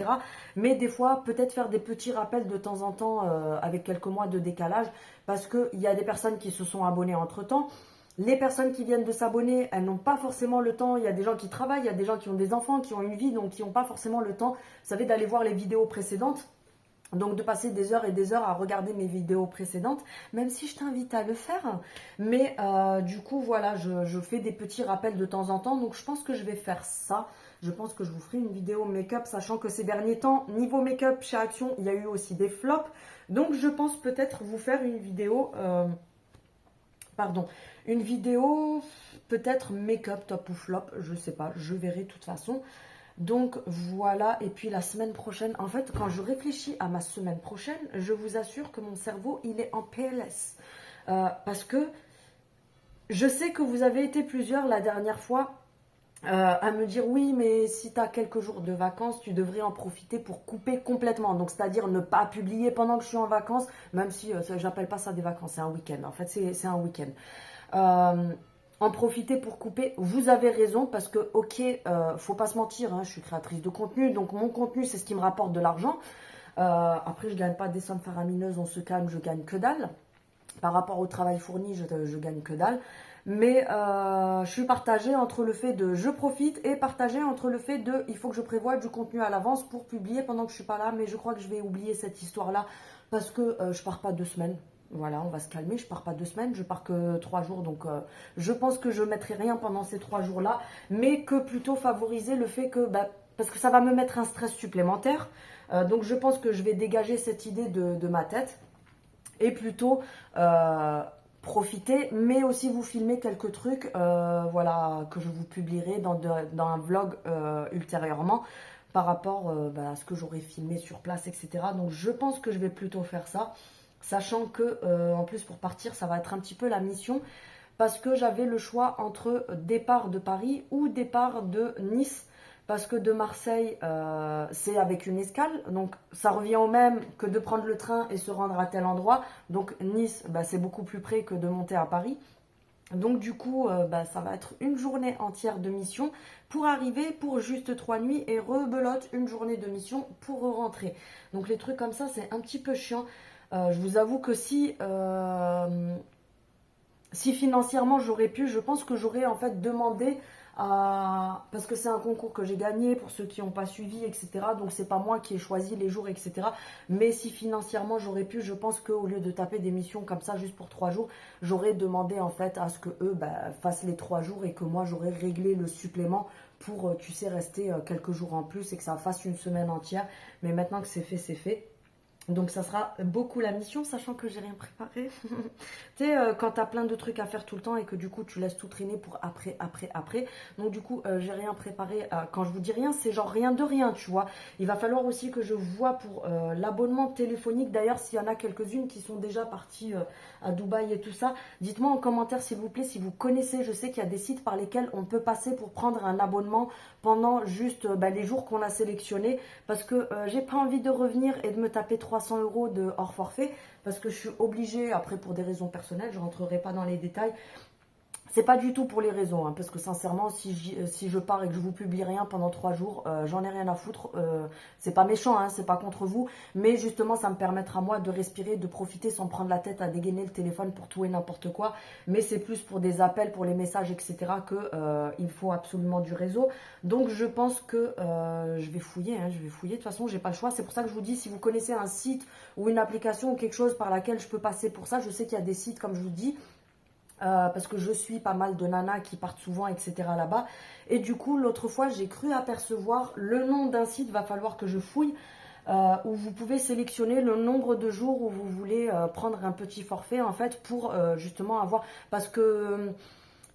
Mais des fois, peut-être faire des petits rappels de temps en temps, avec quelques mois de décalage, parce qu'il y a des personnes qui se sont abonnées entre-temps. Les personnes qui viennent de s'abonner, elles n'ont pas forcément le temps. Il y a des gens qui travaillent, il y a des gens qui ont des enfants, qui ont une vie, donc qui n'ont pas forcément le temps, vous savez, d'aller voir les vidéos précédentes. Donc de passer des heures et des heures à regarder mes vidéos précédentes, même si je t'invite à le faire. Mais du coup, voilà, je fais des petits rappels de temps en temps. Donc je pense que je vais faire ça. Je pense que je vous ferai une vidéo make-up, sachant que ces derniers temps, niveau make-up chez Action, il y a eu aussi des flops. Donc je pense peut-être vous faire une vidéo... une vidéo peut-être make-up top ou flop, je sais pas, je verrai de toute façon. Donc voilà, et puis la semaine prochaine, en fait, quand je réfléchis à ma semaine prochaine, je vous assure que mon cerveau, il est en PLS. Parce que je sais que vous avez été plusieurs la dernière fois à me dire, oui, mais si tu as quelques jours de vacances, tu devrais en profiter pour couper complètement. Donc, c'est-à-dire ne pas publier pendant que je suis en vacances, même si j'appelle pas ça des vacances, c'est un week-end. En fait, c'est un week-end. En profiter pour couper, vous avez raison, parce que, ok, faut pas se mentir, hein, je suis créatrice de contenu, donc mon contenu, c'est ce qui me rapporte de l'argent. Après, je gagne pas des sommes faramineuses, on se calme, je gagne que dalle. Par rapport au travail fourni, je gagne que dalle. Mais je suis partagée entre le fait de je profite et partagée entre le fait de il faut que je prévoie du contenu à l'avance pour publier pendant que je suis pas là. Mais je crois que je vais oublier cette histoire-là parce que je pars pas 2 semaines. Voilà, on va se calmer. Je pars pas 2 semaines, je pars que 3 jours. Donc je pense que je mettrai rien pendant ces 3 jours-là, mais que plutôt favoriser le fait que parce que ça va me mettre un stress supplémentaire. Donc je pense que je vais dégager cette idée de ma tête et plutôt profiter, mais aussi vous filmer quelques trucs, voilà, que je vous publierai dans un vlog ultérieurement par rapport à ce que j'aurai filmé sur place, etc. Donc je pense que je vais plutôt faire ça, sachant que en plus pour partir, ça va être un petit peu la mission, parce que j'avais le choix entre départ de Paris ou départ de Nice. Parce que de Marseille, c'est avec une escale, donc ça revient au même que de prendre le train et se rendre à tel endroit. Donc Nice, c'est beaucoup plus près que de monter à Paris. Donc du coup, ça va être une journée entière de mission pour arriver pour juste 3 nuits et rebelote une journée de mission pour rentrer. Donc les trucs comme ça, c'est un petit peu chiant. Je vous avoue que si financièrement j'aurais pu, je pense que j'aurais en fait demandé parce que c'est un concours que j'ai gagné pour ceux qui n'ont pas suivi, etc. Donc c'est pas moi qui ai choisi les jours, etc. Mais si financièrement j'aurais pu, je pense qu'au lieu de taper des missions comme ça juste pour 3 jours, j'aurais demandé en fait à ce que eux fassent les 3 jours et que moi j'aurais réglé le supplément pour, tu sais, rester quelques jours en plus et que ça fasse une semaine entière. Mais maintenant que c'est fait, c'est fait. Donc ça sera beaucoup la mission, sachant que j'ai rien préparé. Tu sais, quand tu as plein de trucs à faire tout le temps et que du coup tu laisses tout traîner pour après, après, après. Donc du coup, j'ai rien préparé. Quand je vous dis rien, c'est genre rien de rien, tu vois. Il va falloir aussi que je vois pour l'abonnement téléphonique. D'ailleurs, s'il y en a quelques-unes qui sont déjà parties à Dubaï et tout ça, dites-moi en commentaire s'il vous plaît si vous connaissez. Je sais qu'il y a des sites par lesquels on peut passer pour prendre un abonnement pendant juste les jours qu'on a sélectionnés. Parce que j'ai pas envie de revenir et de me taper 300 € de hors forfait. Parce que je suis obligée, après pour des raisons personnelles, je ne rentrerai pas dans les détails. C'est pas du tout pour les raisons, hein, parce que sincèrement, si je pars et que je vous publie rien pendant 3 jours, j'en ai rien à foutre. C'est pas méchant, hein, c'est pas contre vous, mais justement, ça me permettra moi de respirer, de profiter sans prendre la tête à dégainer le téléphone pour tout et n'importe quoi. Mais c'est plus pour des appels, pour les messages, etc. que il faut absolument du réseau. Donc je pense que je vais fouiller, hein, je vais fouiller. De toute façon, j'ai pas le choix. C'est pour ça que je vous dis, si vous connaissez un site ou une application ou quelque chose par laquelle je peux passer pour ça, je sais qu'il y a des sites, comme je vous dis. Parce que je suis pas mal de nanas qui partent souvent, etc. là-bas. Et du coup, l'autre fois, j'ai cru apercevoir le nom d'un site, va falloir que je fouille, où vous pouvez sélectionner le nombre de jours où vous voulez prendre un petit forfait, en fait, pour justement avoir... Parce que...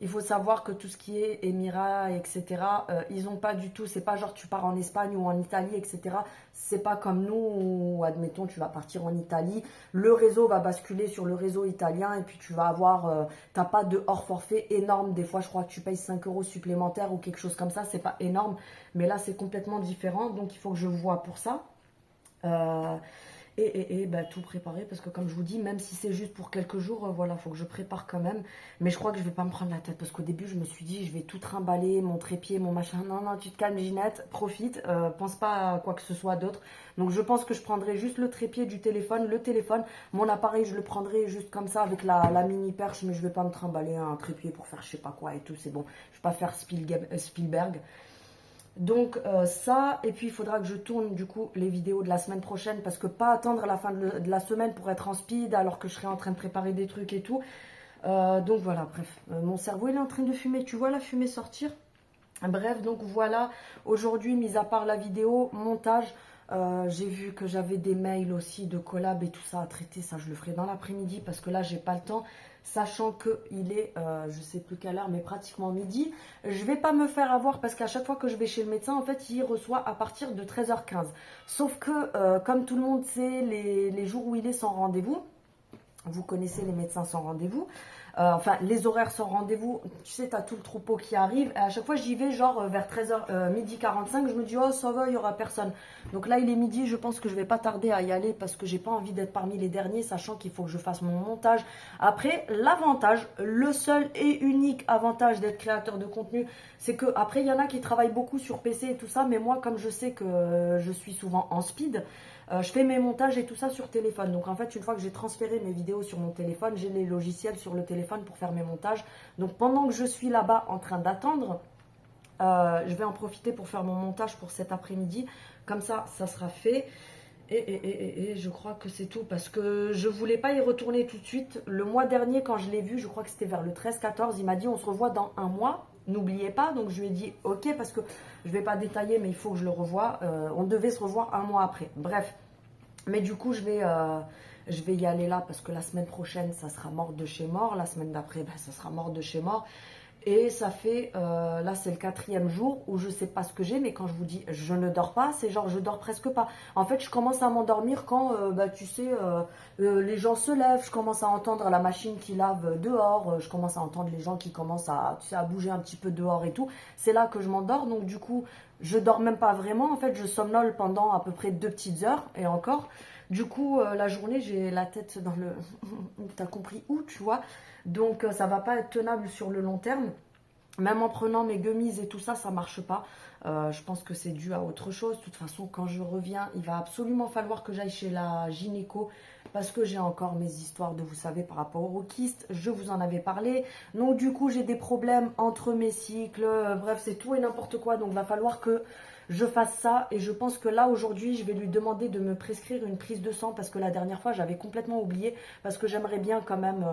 il faut savoir que tout ce qui est Émirats, etc., ils n'ont pas du tout, c'est pas genre tu pars en Espagne ou en Italie, etc. C'est pas comme nous où, admettons, tu vas partir en Italie, le réseau va basculer sur le réseau italien et puis tu vas avoir, t'as pas de hors forfait énorme. Des fois, je crois que tu payes 5 € supplémentaires ou quelque chose comme ça, c'est pas énorme, mais là, c'est complètement différent, donc il faut que je vois pour ça. Euh, tout préparer parce que comme je vous dis, même si c'est juste pour quelques jours, voilà, faut que je prépare quand même. Mais je crois que je vais pas me prendre la tête parce qu'au début, je me suis dit, je vais tout trimballer, mon trépied, mon machin. Non, non, tu te calmes, Ginette, profite, pense pas à quoi que ce soit d'autre. Donc je pense que je prendrai juste le trépied du téléphone, mon appareil, je le prendrai juste comme ça avec la mini perche, mais je vais pas me trimballer un trépied pour faire je sais pas quoi et tout, c'est bon. Je vais pas faire Spielberg. Donc ça, et puis il faudra que je tourne du coup les vidéos de la semaine prochaine parce que pas attendre la fin de la semaine pour être en speed alors que je serai en train de préparer des trucs et tout. Donc voilà, bref, mon cerveau il est en train de fumer, tu vois la fumée sortir? Bref, donc voilà, aujourd'hui, mis à part la vidéo, montage, j'ai vu que j'avais des mails aussi de collab et tout ça à traiter, ça je le ferai dans l'après-midi parce que là j'ai pas le temps, sachant qu'il est, je sais plus quelle heure, mais pratiquement midi. Je vais pas me faire avoir parce qu'à chaque fois que je vais chez le médecin, en fait, il reçoit à partir de 13h15. Sauf que, comme tout le monde sait, les jours où il est sans rendez-vous, vous connaissez les médecins sans rendez-vous. Enfin, les horaires sans rendez-vous, tu sais, tu as tout le troupeau qui arrive. Et à chaque fois, j'y vais genre vers 13h, midi 45. Je me dis, oh, ça va, il n'y aura personne. Donc là, il est midi. Je pense que je vais pas tarder à y aller parce que j'ai pas envie d'être parmi les derniers, sachant qu'il faut que je fasse mon montage. Après, l'avantage, le seul et unique avantage d'être créateur de contenu, c'est que après, il y en a qui travaillent beaucoup sur PC et tout ça. Mais moi, comme je sais que je suis souvent en speed, je fais mes montages et tout ça sur téléphone. Donc en fait, une fois que j'ai transféré mes vidéos sur mon téléphone, j'ai les logiciels sur le téléphone pour faire mes montages. Donc pendant que je suis là-bas en train d'attendre, je vais en profiter pour faire mon montage pour cet après-midi. Comme ça, ça sera fait. Et je crois que c'est tout parce que je voulais pas y retourner tout de suite. Le mois dernier, quand je l'ai vu, je crois que c'était vers le 13-14, il m'a dit on se revoit dans un mois. N'oubliez pas, donc je lui ai dit ok parce que je vais pas détailler, mais il faut que je le revoie. On devait se revoir un mois après. Bref, mais du coup je vais y aller là parce que la semaine prochaine ça sera mort de chez mort. La semaine d'après, ça sera mort de chez mort. Et ça fait, là c'est le 4e jour où je sais pas ce que j'ai, mais quand je vous dis je ne dors pas, c'est genre je dors presque pas. En fait, je commence à m'endormir quand, tu sais, les gens se lèvent, je commence à entendre la machine qui lave dehors, je commence à entendre les gens qui commencent à, tu sais, à bouger un petit peu dehors et tout. C'est là que je m'endors, donc du coup, je dors même pas vraiment. En fait, je somnole pendant à peu près 2 petites heures et encore. Du coup, la journée, j'ai la tête dans le... T'as compris où, tu vois? Donc, ça va pas être tenable sur le long terme. Même en prenant mes gummies et tout ça, ça marche pas. Je pense que c'est dû à autre chose. De toute façon, quand je reviens, il va absolument falloir que j'aille chez la gynéco parce que j'ai encore mes histoires de, vous savez, par rapport aux kystes. Je vous en avais parlé. Donc, du coup, j'ai des problèmes entre mes cycles. Bref, c'est tout et n'importe quoi. Donc, il va falloir que je fasse ça. Et je pense que là, aujourd'hui, je vais lui demander de me prescrire une prise de sang parce que la dernière fois, j'avais complètement oublié parce que j'aimerais bien quand même...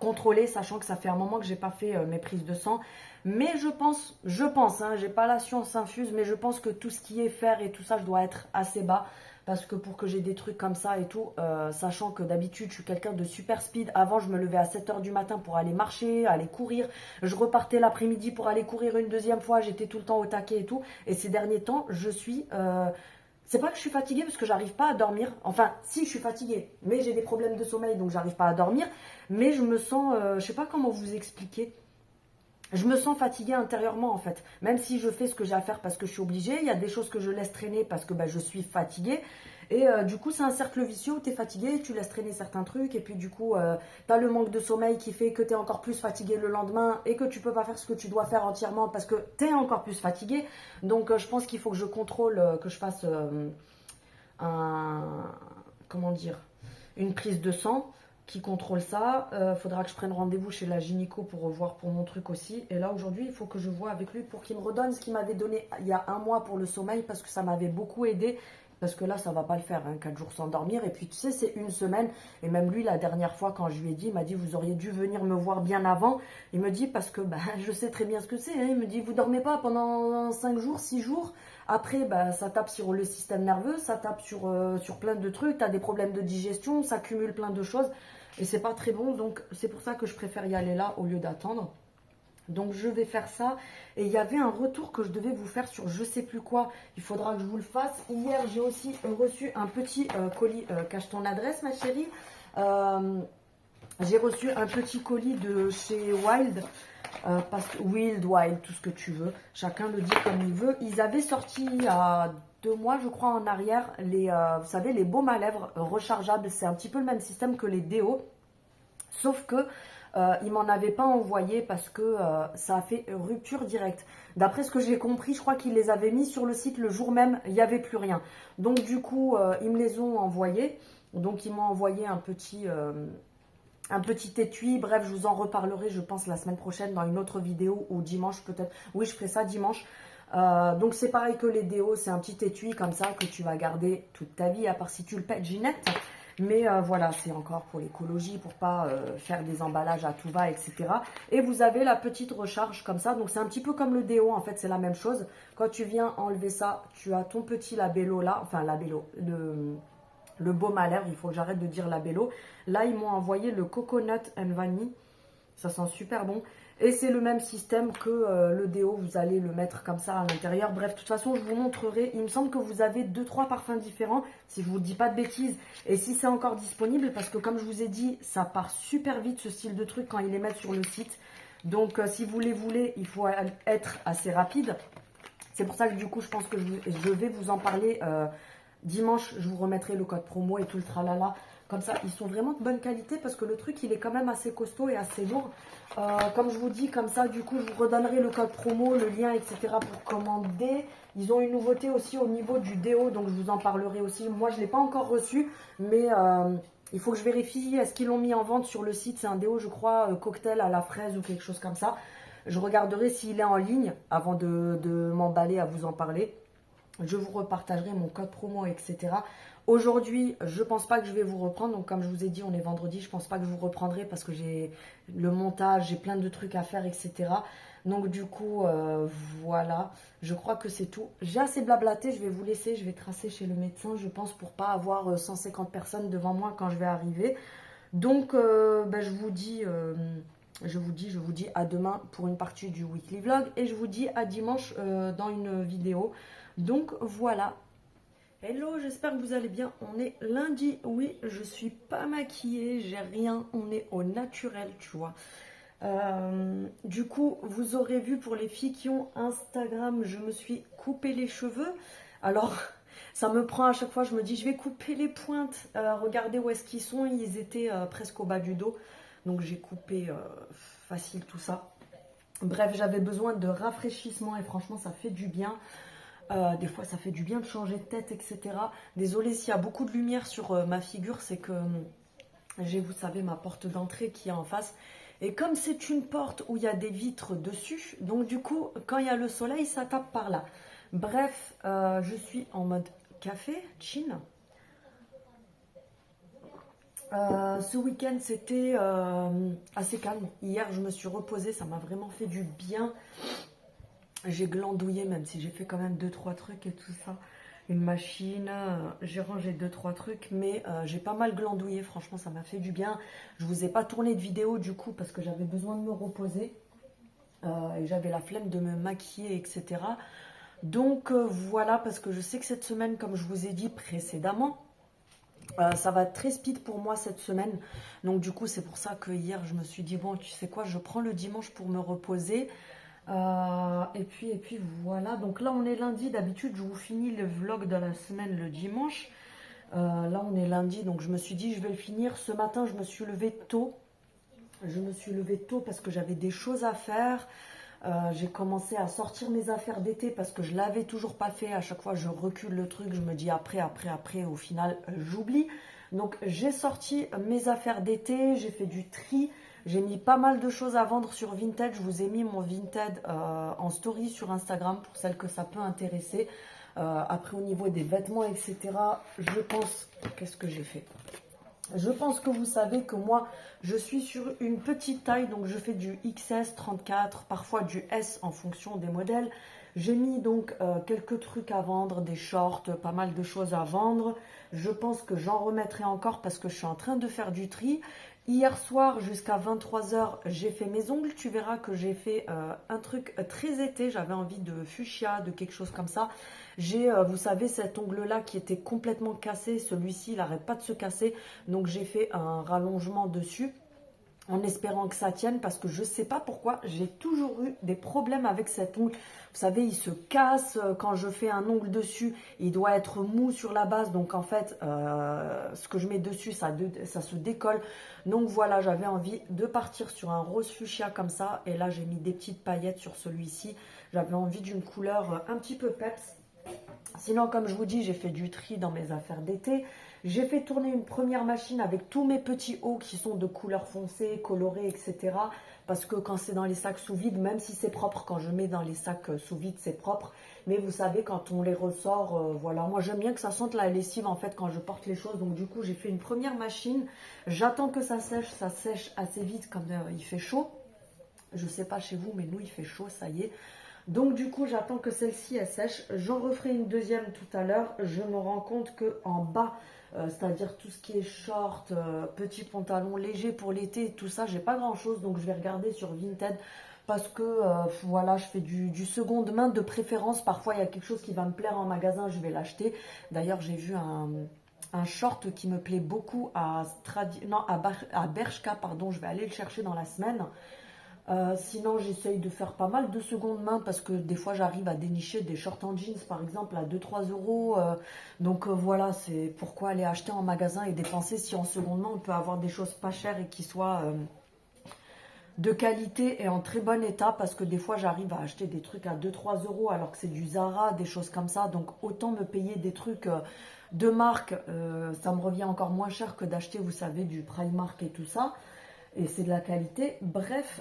contrôler, sachant que ça fait un moment que j'ai pas fait mes prises de sang. Mais je pense, hein, j'ai pas la science infuse, mais je pense que tout ce qui est fer et tout ça, je dois être assez bas. Parce que pour que j'ai des trucs comme ça et tout, sachant que d'habitude je suis quelqu'un de super speed. Avant je me levais à 7 h du matin pour aller marcher, aller courir. Je repartais l'après-midi pour aller courir une deuxième fois. J'étais tout le temps au taquet et tout. Et ces derniers temps, je suis... c'est pas que je suis fatiguée parce que j'arrive pas à dormir. Enfin, si, je suis fatiguée, mais j'ai des problèmes de sommeil, donc j'arrive pas à dormir. Mais je me sens, je sais pas comment vous expliquer. Je me sens fatiguée intérieurement en fait. Même si je fais ce que j'ai à faire parce que je suis obligée, il y a des choses que je laisse traîner parce que je suis fatiguée. Et du coup, c'est un cercle vicieux où tu es fatigué, tu laisses traîner certains trucs. Et puis du coup, tu as le manque de sommeil qui fait que tu es encore plus fatigué le lendemain et que tu peux pas faire ce que tu dois faire entièrement parce que tu es encore plus fatigué. Donc je pense qu'il faut que je contrôle, que je fasse un... comment dire, une prise de sang qui contrôle ça. Faudra que je prenne rendez-vous chez la gynéco pour revoir pour mon truc aussi. Et là aujourd'hui, il faut que je vois avec lui pour qu'il me redonne ce qu'il m'avait donné il y a un mois pour le sommeil parce que ça m'avait beaucoup aidé. Parce que là, ça va pas le faire, hein, 4 jours sans dormir. Et puis, tu sais, c'est une semaine. Et même lui, la dernière fois, quand je lui ai dit, il m'a dit, vous auriez dû venir me voir bien avant. Il me dit, parce que je sais très bien ce que c'est. Hein. Il me dit, vous dormez pas pendant 5 jours, 6 jours. Après, ça tape sur le système nerveux, ça tape sur plein de trucs. Tu as des problèmes de digestion, ça cumule plein de choses. Et c'est pas très bon. Donc, c'est pour ça que je préfère y aller là au lieu d'attendre. Donc je vais faire ça. Et il y avait un retour que je devais vous faire sur je sais plus quoi. Il faudra que je vous le fasse. Hier, j'ai aussi reçu un petit colis. Cache ton adresse, ma chérie. J'ai reçu un petit colis de chez Wild. Wild, tout ce que tu veux. Chacun le dit comme il veut. Ils avaient sorti il y a 2 mois, je crois, en arrière, vous savez, les baumes à lèvres rechargeables. C'est un petit peu le même système que les déos. Sauf que il m'en avait pas envoyé parce que ça a fait rupture directe. D'après ce que j'ai compris, je crois qu'ils les avaient mis sur le site le jour même, il n'y avait plus rien. Donc du coup, ils me les ont envoyés. Donc ils m'ont envoyé un petit étui. Bref, je vous en reparlerai, je pense, la semaine prochaine dans une autre vidéo ou dimanche peut-être. Oui, je ferai ça dimanche. Donc c'est pareil que les déos, c'est un petit étui comme ça que tu vas garder toute ta vie, à part si tu le pètes, Ginette. Mais voilà, c'est encore pour l'écologie, pour pas faire des emballages à tout va, etc. Et vous avez la petite recharge comme ça. Donc c'est un petit peu comme le déo, en fait, c'est la même chose. Quand tu viens enlever ça, tu as ton petit labello là, enfin labello, le baume à lèvres, il faut que j'arrête de dire labello. Là, ils m'ont envoyé le coconut and vanille. Ça sent super bon. Et c'est le même système que le déo, vous allez le mettre comme ça à l'intérieur. Bref, de toute façon, je vous montrerai. Il me semble que vous avez 2-3 parfums différents, si je ne vous dis pas de bêtises. Et si c'est encore disponible, parce que comme je vous ai dit, ça part super vite ce style de truc quand ils les mettent sur le site. Donc, si vous les voulez, il faut être assez rapide. C'est pour ça que du coup, je pense que je vais vous en parler dimanche. Je vous remettrai le code promo et tout le tralala. Comme ça, ils sont vraiment de bonne qualité parce que le truc, il est quand même assez costaud et assez lourd. Comme je vous dis, comme ça, du coup, je vous redonnerai le code promo, le lien, etc. pour commander. Ils ont une nouveauté aussi au niveau du déo, donc je vous en parlerai aussi. Moi, je ne l'ai pas encore reçu, mais il faut que je vérifie. Est-ce qu'ils l'ont mis en vente sur le site? C'est un déo, je crois, cocktail à la fraise ou quelque chose comme ça. Je regarderai s'il est en ligne avant de m'emballer à vous en parler. Je vous repartagerai mon code promo, etc. Aujourd'hui, je pense pas que je vais vous reprendre. Donc, comme je vous ai dit, on est vendredi. Je pense pas que je vous reprendrai parce que j'ai le montage, j'ai plein de trucs à faire, etc. Donc, du coup, voilà. Je crois que c'est tout. J'ai assez blablaté. Je vais vous laisser. Je vais tracer chez le médecin, je pense, pour pas avoir 150 personnes devant moi quand je vais arriver. Donc, je vous dis à demain pour une partie du weekly vlog. Et je vous dis à dimanche dans une vidéo. Donc, voilà. Hello, j'espère que vous allez bien. On est lundi, oui, je suis pas maquillée, j'ai rien, on est au naturel, tu vois. Du coup, vous aurez vu pour les filles qui ont Instagram, je me suis coupé les cheveux. Alors, ça me prend à chaque fois, je me dis, je vais couper les pointes. Regardez où est-ce qu'ils sont, ils étaient presque au bas du dos. Donc, j'ai coupé facile tout ça. Bref, j'avais besoin de rafraîchissement et franchement, ça fait du bien. Des fois, ça fait du bien de changer de tête, etc. Désolée s'il y a beaucoup de lumière sur ma figure, c'est que j'ai, vous savez, ma porte d'entrée qui est en face. Et comme c'est une porte où il y a des vitres dessus, donc du coup, quand il y a le soleil, ça tape par là. Bref, je suis en mode café, chin. Ce week-end, c'était assez calme. Hier, je me suis reposée, ça m'a vraiment fait du bien. J'ai glandouillé, même si j'ai fait quand même deux trois trucs et tout ça. Une machine, j'ai rangé deux trois trucs, mais j'ai pas mal glandouillé, franchement, ça m'a fait du bien. Je vous ai pas tourné de vidéo du coup, parce que j'avais besoin de me reposer. Et j'avais la flemme de me maquiller, etc. Donc voilà, parce que je sais que cette semaine, comme je vous ai dit précédemment, ça va être très speed pour moi cette semaine. Donc du coup, c'est pour ça que hier, je me suis dit, bon, tu sais quoi, je prends le dimanche pour me reposer. Et puis voilà. Donc là, on est lundi. D'habitude, je vous finis le vlog de la semaine le dimanche. Là, on est lundi, donc je me suis dit, je vais le finir. Ce matin, je me suis levée tôt. Je me suis levée tôt parce que j'avais des choses à faire. J'ai commencé à sortir mes affaires d'été parce que je l'avais toujours pas fait. À chaque fois, je recule le truc. Je me dis après, après, après. Au final, j'oublie. Donc, j'ai sorti mes affaires d'été. J'ai fait du tri. J'ai mis pas mal de choses à vendre sur Vinted. Je vous ai mis mon Vinted en story sur Instagram pour celles que ça peut intéresser. Après, au niveau des vêtements, etc., je pense... Qu'est-ce que j'ai fait? Je pense que vous savez que moi, je suis sur une petite taille, donc je fais du XS 34, parfois du S en fonction des modèles. J'ai mis donc quelques trucs à vendre, des shorts, pas mal de choses à vendre. Je pense que j'en remettrai encore parce que je suis en train de faire du tri. Hier soir, jusqu'à 23 h, j'ai fait mes ongles. Tu verras que j'ai fait un truc très été. J'avais envie de fuchsia, de quelque chose comme ça. J'ai, vous savez, cet ongle-là qui était complètement cassé. Celui-ci, il n'arrête pas de se casser. Donc, j'ai fait un rallongement dessus en espérant que ça tienne parce que je ne sais pas pourquoi j'ai toujours eu des problèmes avec cet ongle. Vous savez, il se casse quand je fais un ongle dessus. Il doit être mou sur la base. Donc, en fait, ce que je mets dessus, ça se décolle. Donc, voilà, j'avais envie de partir sur un rose fuchsia comme ça. Et là, j'ai mis des petites paillettes sur celui-ci. J'avais envie d'une couleur un petit peu peps. Sinon, comme je vous dis, j'ai fait du tri dans mes affaires d'été. J'ai fait tourner une première machine avec tous mes petits hauts qui sont de couleur foncée, colorés, etc. Parce que quand c'est dans les sacs sous vide, même si c'est propre, quand je mets dans les sacs sous vide, c'est propre. Mais vous savez, quand on les ressort, voilà. Moi, j'aime bien que ça sente la lessive, en fait, quand je porte les choses. Donc, du coup, j'ai fait une première machine. J'attends que ça sèche assez vite quand il fait chaud. Je ne sais pas chez vous, mais nous, il fait chaud, ça y est. Donc du coup, j'attends que celle-ci elle sèche. J'en referai une deuxième tout à l'heure. Je me rends compte que en bas, c'est-à-dire tout ce qui est short, petits pantalons légers pour l'été, tout ça, j'ai pas grand-chose. Donc je vais regarder sur Vinted parce que voilà, je fais du seconde main de préférence. Parfois, il y a quelque chose qui va me plaire en magasin, je vais l'acheter. D'ailleurs, j'ai vu un short qui me plaît beaucoup à Bershka, pardon. Je vais aller le chercher dans la semaine. Sinon, j'essaye de faire pas mal de seconde main parce que des fois, j'arrive à dénicher des shorts en jeans, par exemple, à 2-3 euros. Donc voilà, c'est pourquoi aller acheter en magasin et dépenser si en seconde main, on peut avoir des choses pas chères et qui soient de qualité et en très bon état. Parce que des fois, j'arrive à acheter des trucs à 2-3 euros alors que c'est du Zara, des choses comme ça. Donc autant me payer des trucs de marque. Ça me revient encore moins cher que d'acheter, vous savez, du Primark et tout ça. Et c'est de la qualité. Bref,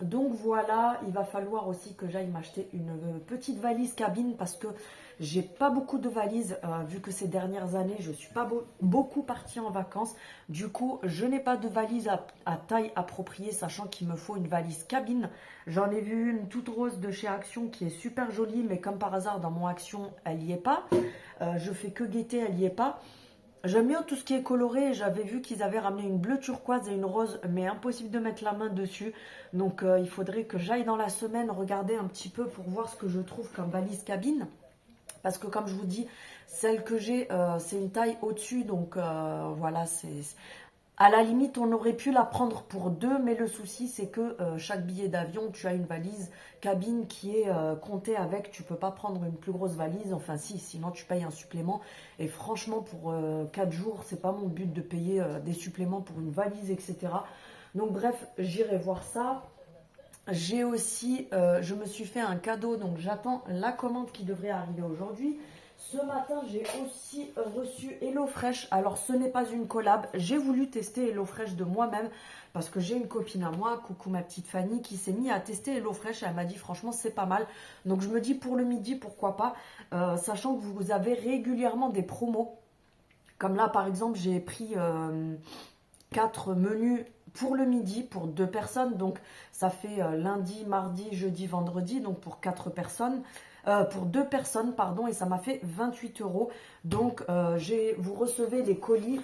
donc voilà, il va falloir aussi que j'aille m'acheter une petite valise cabine parce que j'ai pas beaucoup de valises vu que ces dernières années, je suis pas beaucoup partie en vacances. Du coup, je n'ai pas de valise à taille appropriée, sachant qu'il me faut une valise cabine. J'en ai vu une toute rose de chez Action qui est super jolie, mais comme par hasard, dans mon Action, elle n'y est pas. Je fais que guetter, elle n'y est pas. J'aime bien tout ce qui est coloré. J'avais vu qu'ils avaient ramené une bleue turquoise et une rose, mais impossible de mettre la main dessus. Donc il faudrait que j'aille dans la semaine regarder un petit peu pour voir ce que je trouve comme valise cabine. Parce que comme je vous dis, celle que j'ai, c'est une taille au-dessus. Donc voilà, c'est... À la limite, on aurait pu la prendre pour deux, mais le souci, c'est que chaque billet d'avion, tu as une valise cabine qui est comptée avec. Tu peux pas prendre une plus grosse valise. Enfin, si, sinon tu payes un supplément. Et franchement, pour 4 jours, c'est pas mon but de payer des suppléments pour une valise, etc. Donc bref, j'irai voir ça. J'ai aussi, je me suis fait un cadeau, donc j'attends la commande qui devrait arriver aujourd'hui. Ce matin, j'ai aussi reçu HelloFresh. Alors, ce n'est pas une collab. J'ai voulu tester HelloFresh de moi-même parce que j'ai une copine à moi, coucou ma petite Fanny, qui s'est mise à tester HelloFresh et elle m'a dit franchement, c'est pas mal. Donc, je me dis pour le midi, pourquoi pas, sachant que vous avez régulièrement des promos. Comme là, par exemple, j'ai pris 4 menus pour le midi pour 2 personnes. Donc, ça fait lundi, mardi, jeudi, vendredi. Donc, pour 4 personnes. Pour 2 personnes, pardon. Et ça m'a fait 28 euros. Donc, vous recevez les colis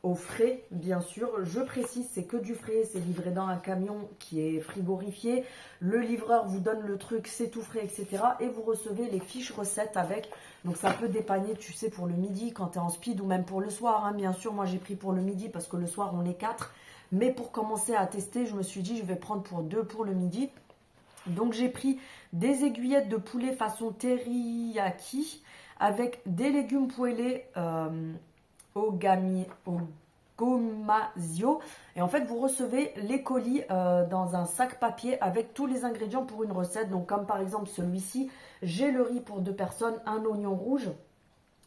au frais, bien sûr. Je précise, c'est que du frais. C'est livré dans un camion qui est frigorifié. Le livreur vous donne le truc, c'est tout frais, etc. Et vous recevez les fiches recettes avec. Donc ça peut dépanner, tu sais, pour le midi quand tu es en speed ou même pour le soir. Hein. Bien sûr, moi j'ai pris pour le midi parce que le soir on est 4. Mais pour commencer à tester, je me suis dit je vais prendre pour 2 pour le midi. Donc j'ai pris des aiguillettes de poulet façon teriyaki avec des légumes poêlés au gomasio. Et en fait, vous recevez les colis dans un sac papier avec tous les ingrédients pour une recette. Donc, comme par exemple celui-ci, j'ai le riz pour 2 personnes, un oignon rouge,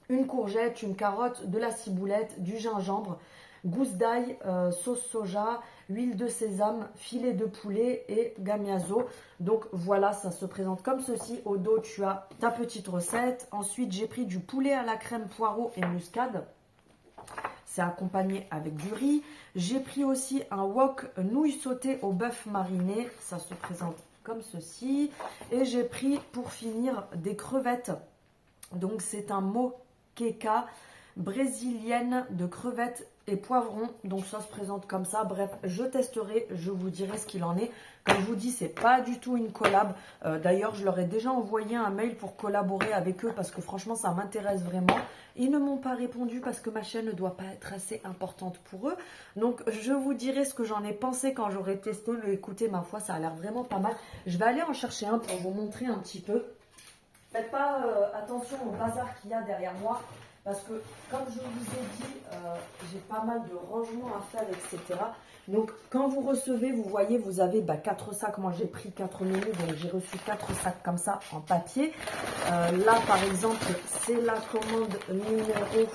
une courgette, une carotte, de la ciboulette, du gingembre, gousse d'ail, sauce soja, huile de sésame, filet de poulet et gamiazo. Donc voilà, ça se présente comme ceci. Au dos, tu as ta petite recette. Ensuite, j'ai pris du poulet à la crème poireau et muscade. C'est accompagné avec du riz. J'ai pris aussi un wok nouilles sautées au bœuf mariné. Ça se présente comme ceci. Et j'ai pris pour finir des crevettes. Donc c'est un moqueca brésilienne de crevettes et poivrons. Donc ça se présente comme ça. Bref, je testerai, je vous dirai ce qu'il en est. Comme je vous dis, c'est pas du tout une collab. D'ailleurs, je leur ai déjà envoyé un mail pour collaborer avec eux parce que franchement, ça m'intéresse vraiment. Ils ne m'ont pas répondu parce que ma chaîne ne doit pas être assez importante pour eux. Donc, je vous dirai ce que j'en ai pensé quand j'aurai testé. Mais écoutez, ma foi, ça a l'air vraiment pas mal. Je vais aller en chercher un pour vous montrer un petit peu. Faites pas attention au bazar qu'il y a derrière moi. Parce que, comme je vous ai dit, j'ai pas mal de rangements à faire, etc. Donc, quand vous recevez, vous voyez, vous avez 4 sacs. Moi, j'ai pris 4 menus, donc j'ai reçu 4 sacs comme ça en papier. Là, par exemple, c'est la commande numéro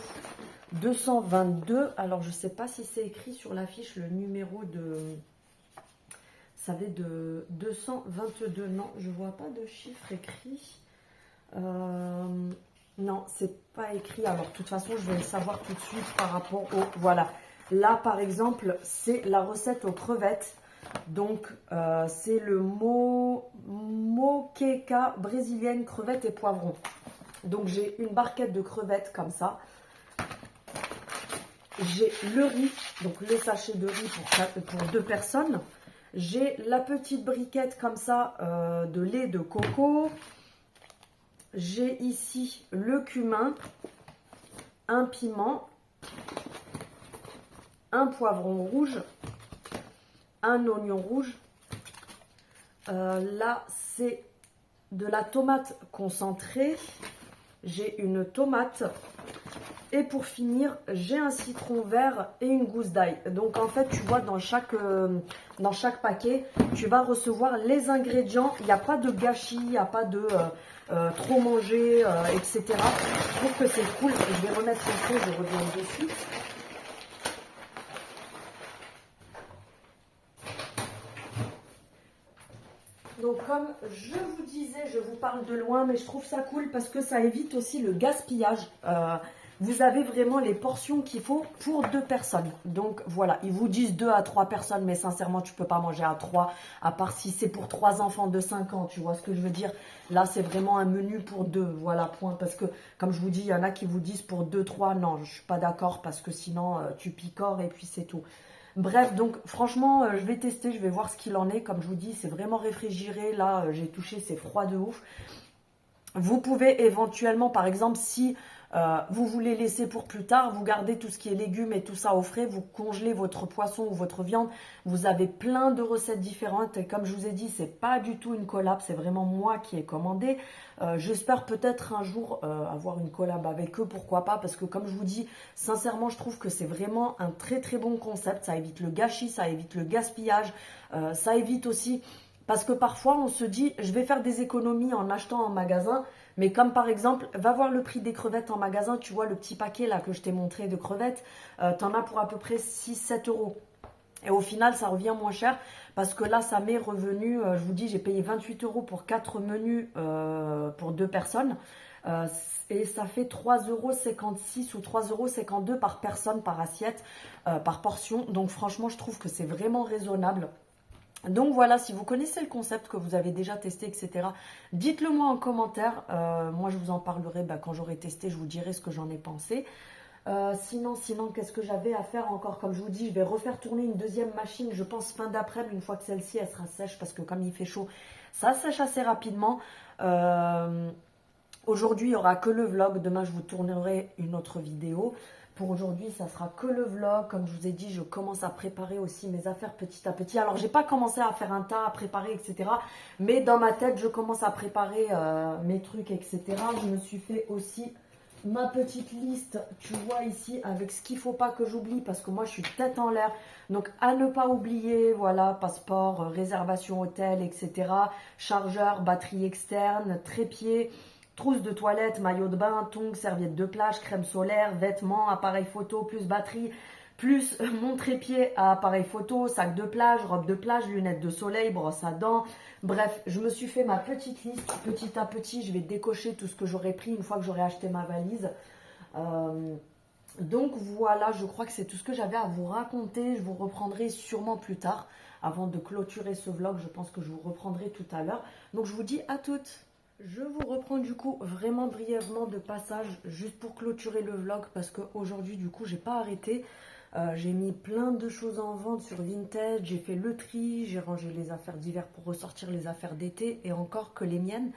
222. Alors, je ne sais pas si c'est écrit sur l'affiche le numéro de... Ça va de 222. Non, je ne vois pas de chiffre écrit. Non, c'est pas écrit. Alors, de toute façon, je vais le savoir tout de suite par rapport au... Voilà. Là, par exemple, c'est la recette aux crevettes. Donc, c'est le moqueca brésilienne, crevettes et poivrons. Donc, j'ai une barquette de crevettes comme ça. J'ai le riz, donc le sachet de riz pour 2 personnes. J'ai la petite briquette comme ça de lait de coco. J'ai ici le cumin, un piment, un poivron rouge, un oignon rouge. Là, c'est de la tomate concentrée. J'ai une tomate. Et pour finir, j'ai un citron vert et une gousse d'ail. Donc en fait, tu vois, dans chaque paquet, tu vas recevoir les ingrédients. Il n'y a pas de gâchis, il n'y a pas de trop manger, etc. Je trouve que c'est cool. Je vais remettre le feu, je reviens dessus. Donc comme je vous disais, je vous parle de loin, mais je trouve ça cool parce que ça évite aussi le gaspillage. Vous avez vraiment les portions qu'il faut pour 2 personnes. Donc voilà, ils vous disent 2 à 3 personnes, mais sincèrement, tu ne peux pas manger à 3, à part si c'est pour 3 enfants de 5 ans, tu vois ce que je veux dire. Là, c'est vraiment un menu pour 2, voilà, point. Parce que, comme je vous dis, il y en a qui vous disent pour 2, 3, non, je ne suis pas d'accord parce que sinon, tu picores et puis c'est tout. Bref, donc franchement, je vais tester, je vais voir ce qu'il en est. Comme je vous dis, c'est vraiment réfrigéré. Là, j'ai touché, c'est froid de ouf. Vous pouvez éventuellement, par exemple, si vous voulez laisser pour plus tard, vous gardez tout ce qui est légumes et tout ça au frais, vous congelez votre poisson ou votre viande. Vous avez plein de recettes différentes et comme je vous ai dit, c'est pas du tout une collab, c'est vraiment moi qui ai commandé. J'espère peut-être un jour avoir une collab avec eux, pourquoi pas, parce que comme je vous dis, sincèrement, je trouve que c'est vraiment un très très bon concept. Ça évite le gâchis, ça évite le gaspillage, ça évite aussi... Parce que parfois, on se dit, je vais faire des économies en achetant en magasin. Mais comme par exemple, va voir le prix des crevettes en magasin. Tu vois le petit paquet là que je t'ai montré de crevettes. Tu en as pour à peu près 6-7 euros. Et au final, ça revient moins cher. Parce que là, ça m'est revenu, je vous dis, j'ai payé 28 euros pour 4 menus pour 2 personnes. Et ça fait 3,56 € ou 3,52 € par personne, par assiette, par portion. Donc franchement, je trouve que c'est vraiment raisonnable. Donc voilà, si vous connaissez le concept, que vous avez déjà testé, etc., dites-le moi en commentaire. Moi, je vous en parlerai quand j'aurai testé, je vous dirai ce que j'en ai pensé. Sinon, qu'est-ce que j'avais à faire encore? Comme je vous dis, je vais refaire tourner une deuxième machine, je pense fin d'après-midi, une fois que celle-ci, elle sera sèche, parce que comme il fait chaud, ça sèche assez rapidement. Aujourd'hui, il n'y aura que le vlog. Demain, je vous tournerai une autre vidéo. Pour aujourd'hui, ça sera que le vlog. Comme je vous ai dit, je commence à préparer aussi mes affaires petit à petit. Alors, j'ai pas commencé à faire un tas, à préparer, etc. Mais dans ma tête, je commence à préparer mes trucs, etc. Je me suis fait aussi ma petite liste, tu vois ici, avec ce qu'il ne faut pas que j'oublie, parce que moi, je suis tête en l'air. Donc, à ne pas oublier, voilà, passeport, réservation hôtel, etc. Chargeur, batterie externe, trépied, trousse de toilette, maillot de bain, tongs, serviette de plage, crème solaire, vêtements, appareil photo, plus batterie, plus mon trépied à appareil photo, sac de plage, robe de plage, lunettes de soleil, brosse à dents. Bref, je me suis fait ma petite liste. Petit à petit, je vais décocher tout ce que j'aurais pris une fois que j'aurai acheté ma valise. Donc voilà, je crois que c'est tout ce que j'avais à vous raconter. Je vous reprendrai sûrement plus tard. Avant de clôturer ce vlog, je pense que je vous reprendrai tout à l'heure. Donc je vous dis à toutes. Je vous reprends du coup vraiment brièvement de passage, juste pour clôturer le vlog, parce qu'aujourd'hui du coup j'ai pas arrêté. J'ai mis plein de choses en vente sur Vinted, j'ai fait le tri, j'ai rangé les affaires d'hiver pour ressortir les affaires d'été, et encore que les miennes.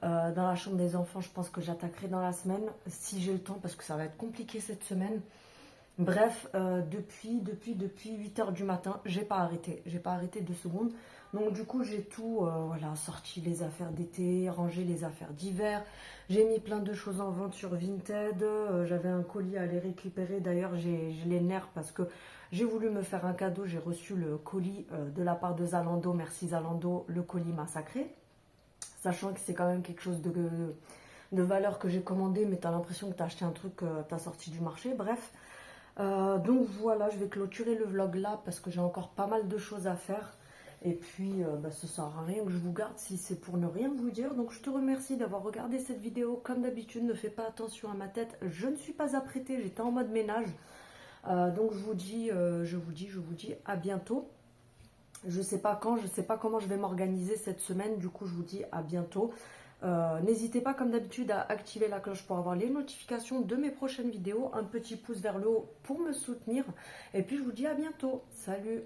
Dans la chambre des enfants, je pense que j'attaquerai dans la semaine, si j'ai le temps, parce que ça va être compliqué cette semaine. Bref, depuis 8 h du matin, j'ai pas arrêté 2 secondes. Donc du coup, j'ai tout voilà, sorti les affaires d'été, rangé les affaires d'hiver. J'ai mis plein de choses en vente sur Vinted. J'avais un colis à aller récupérer. D'ailleurs, j'ai les nerfs parce que j'ai voulu me faire un cadeau. J'ai reçu le colis de la part de Zalando. Merci Zalando, le colis massacré. Sachant que c'est quand même quelque chose de valeur que j'ai commandé, mais tu as l'impression que tu as acheté un truc que tu as sorti du marché. Bref. Donc voilà, je vais clôturer le vlog là parce que j'ai encore pas mal de choses à faire. Et puis, ça sert à rien que je vous garde si c'est pour ne rien vous dire. Donc je te remercie d'avoir regardé cette vidéo. Comme d'habitude, ne fais pas attention à ma tête. Je ne suis pas apprêtée, j'étais en mode ménage. Donc je vous dis à bientôt. Je sais pas quand, je sais pas comment je vais m'organiser cette semaine. Du coup, je vous dis à bientôt. N'hésitez pas comme d'habitude à activer la cloche pour avoir les notifications de mes prochaines vidéos. Un petit pouce vers le haut pour me soutenir. Et puis je vous dis à bientôt. Salut!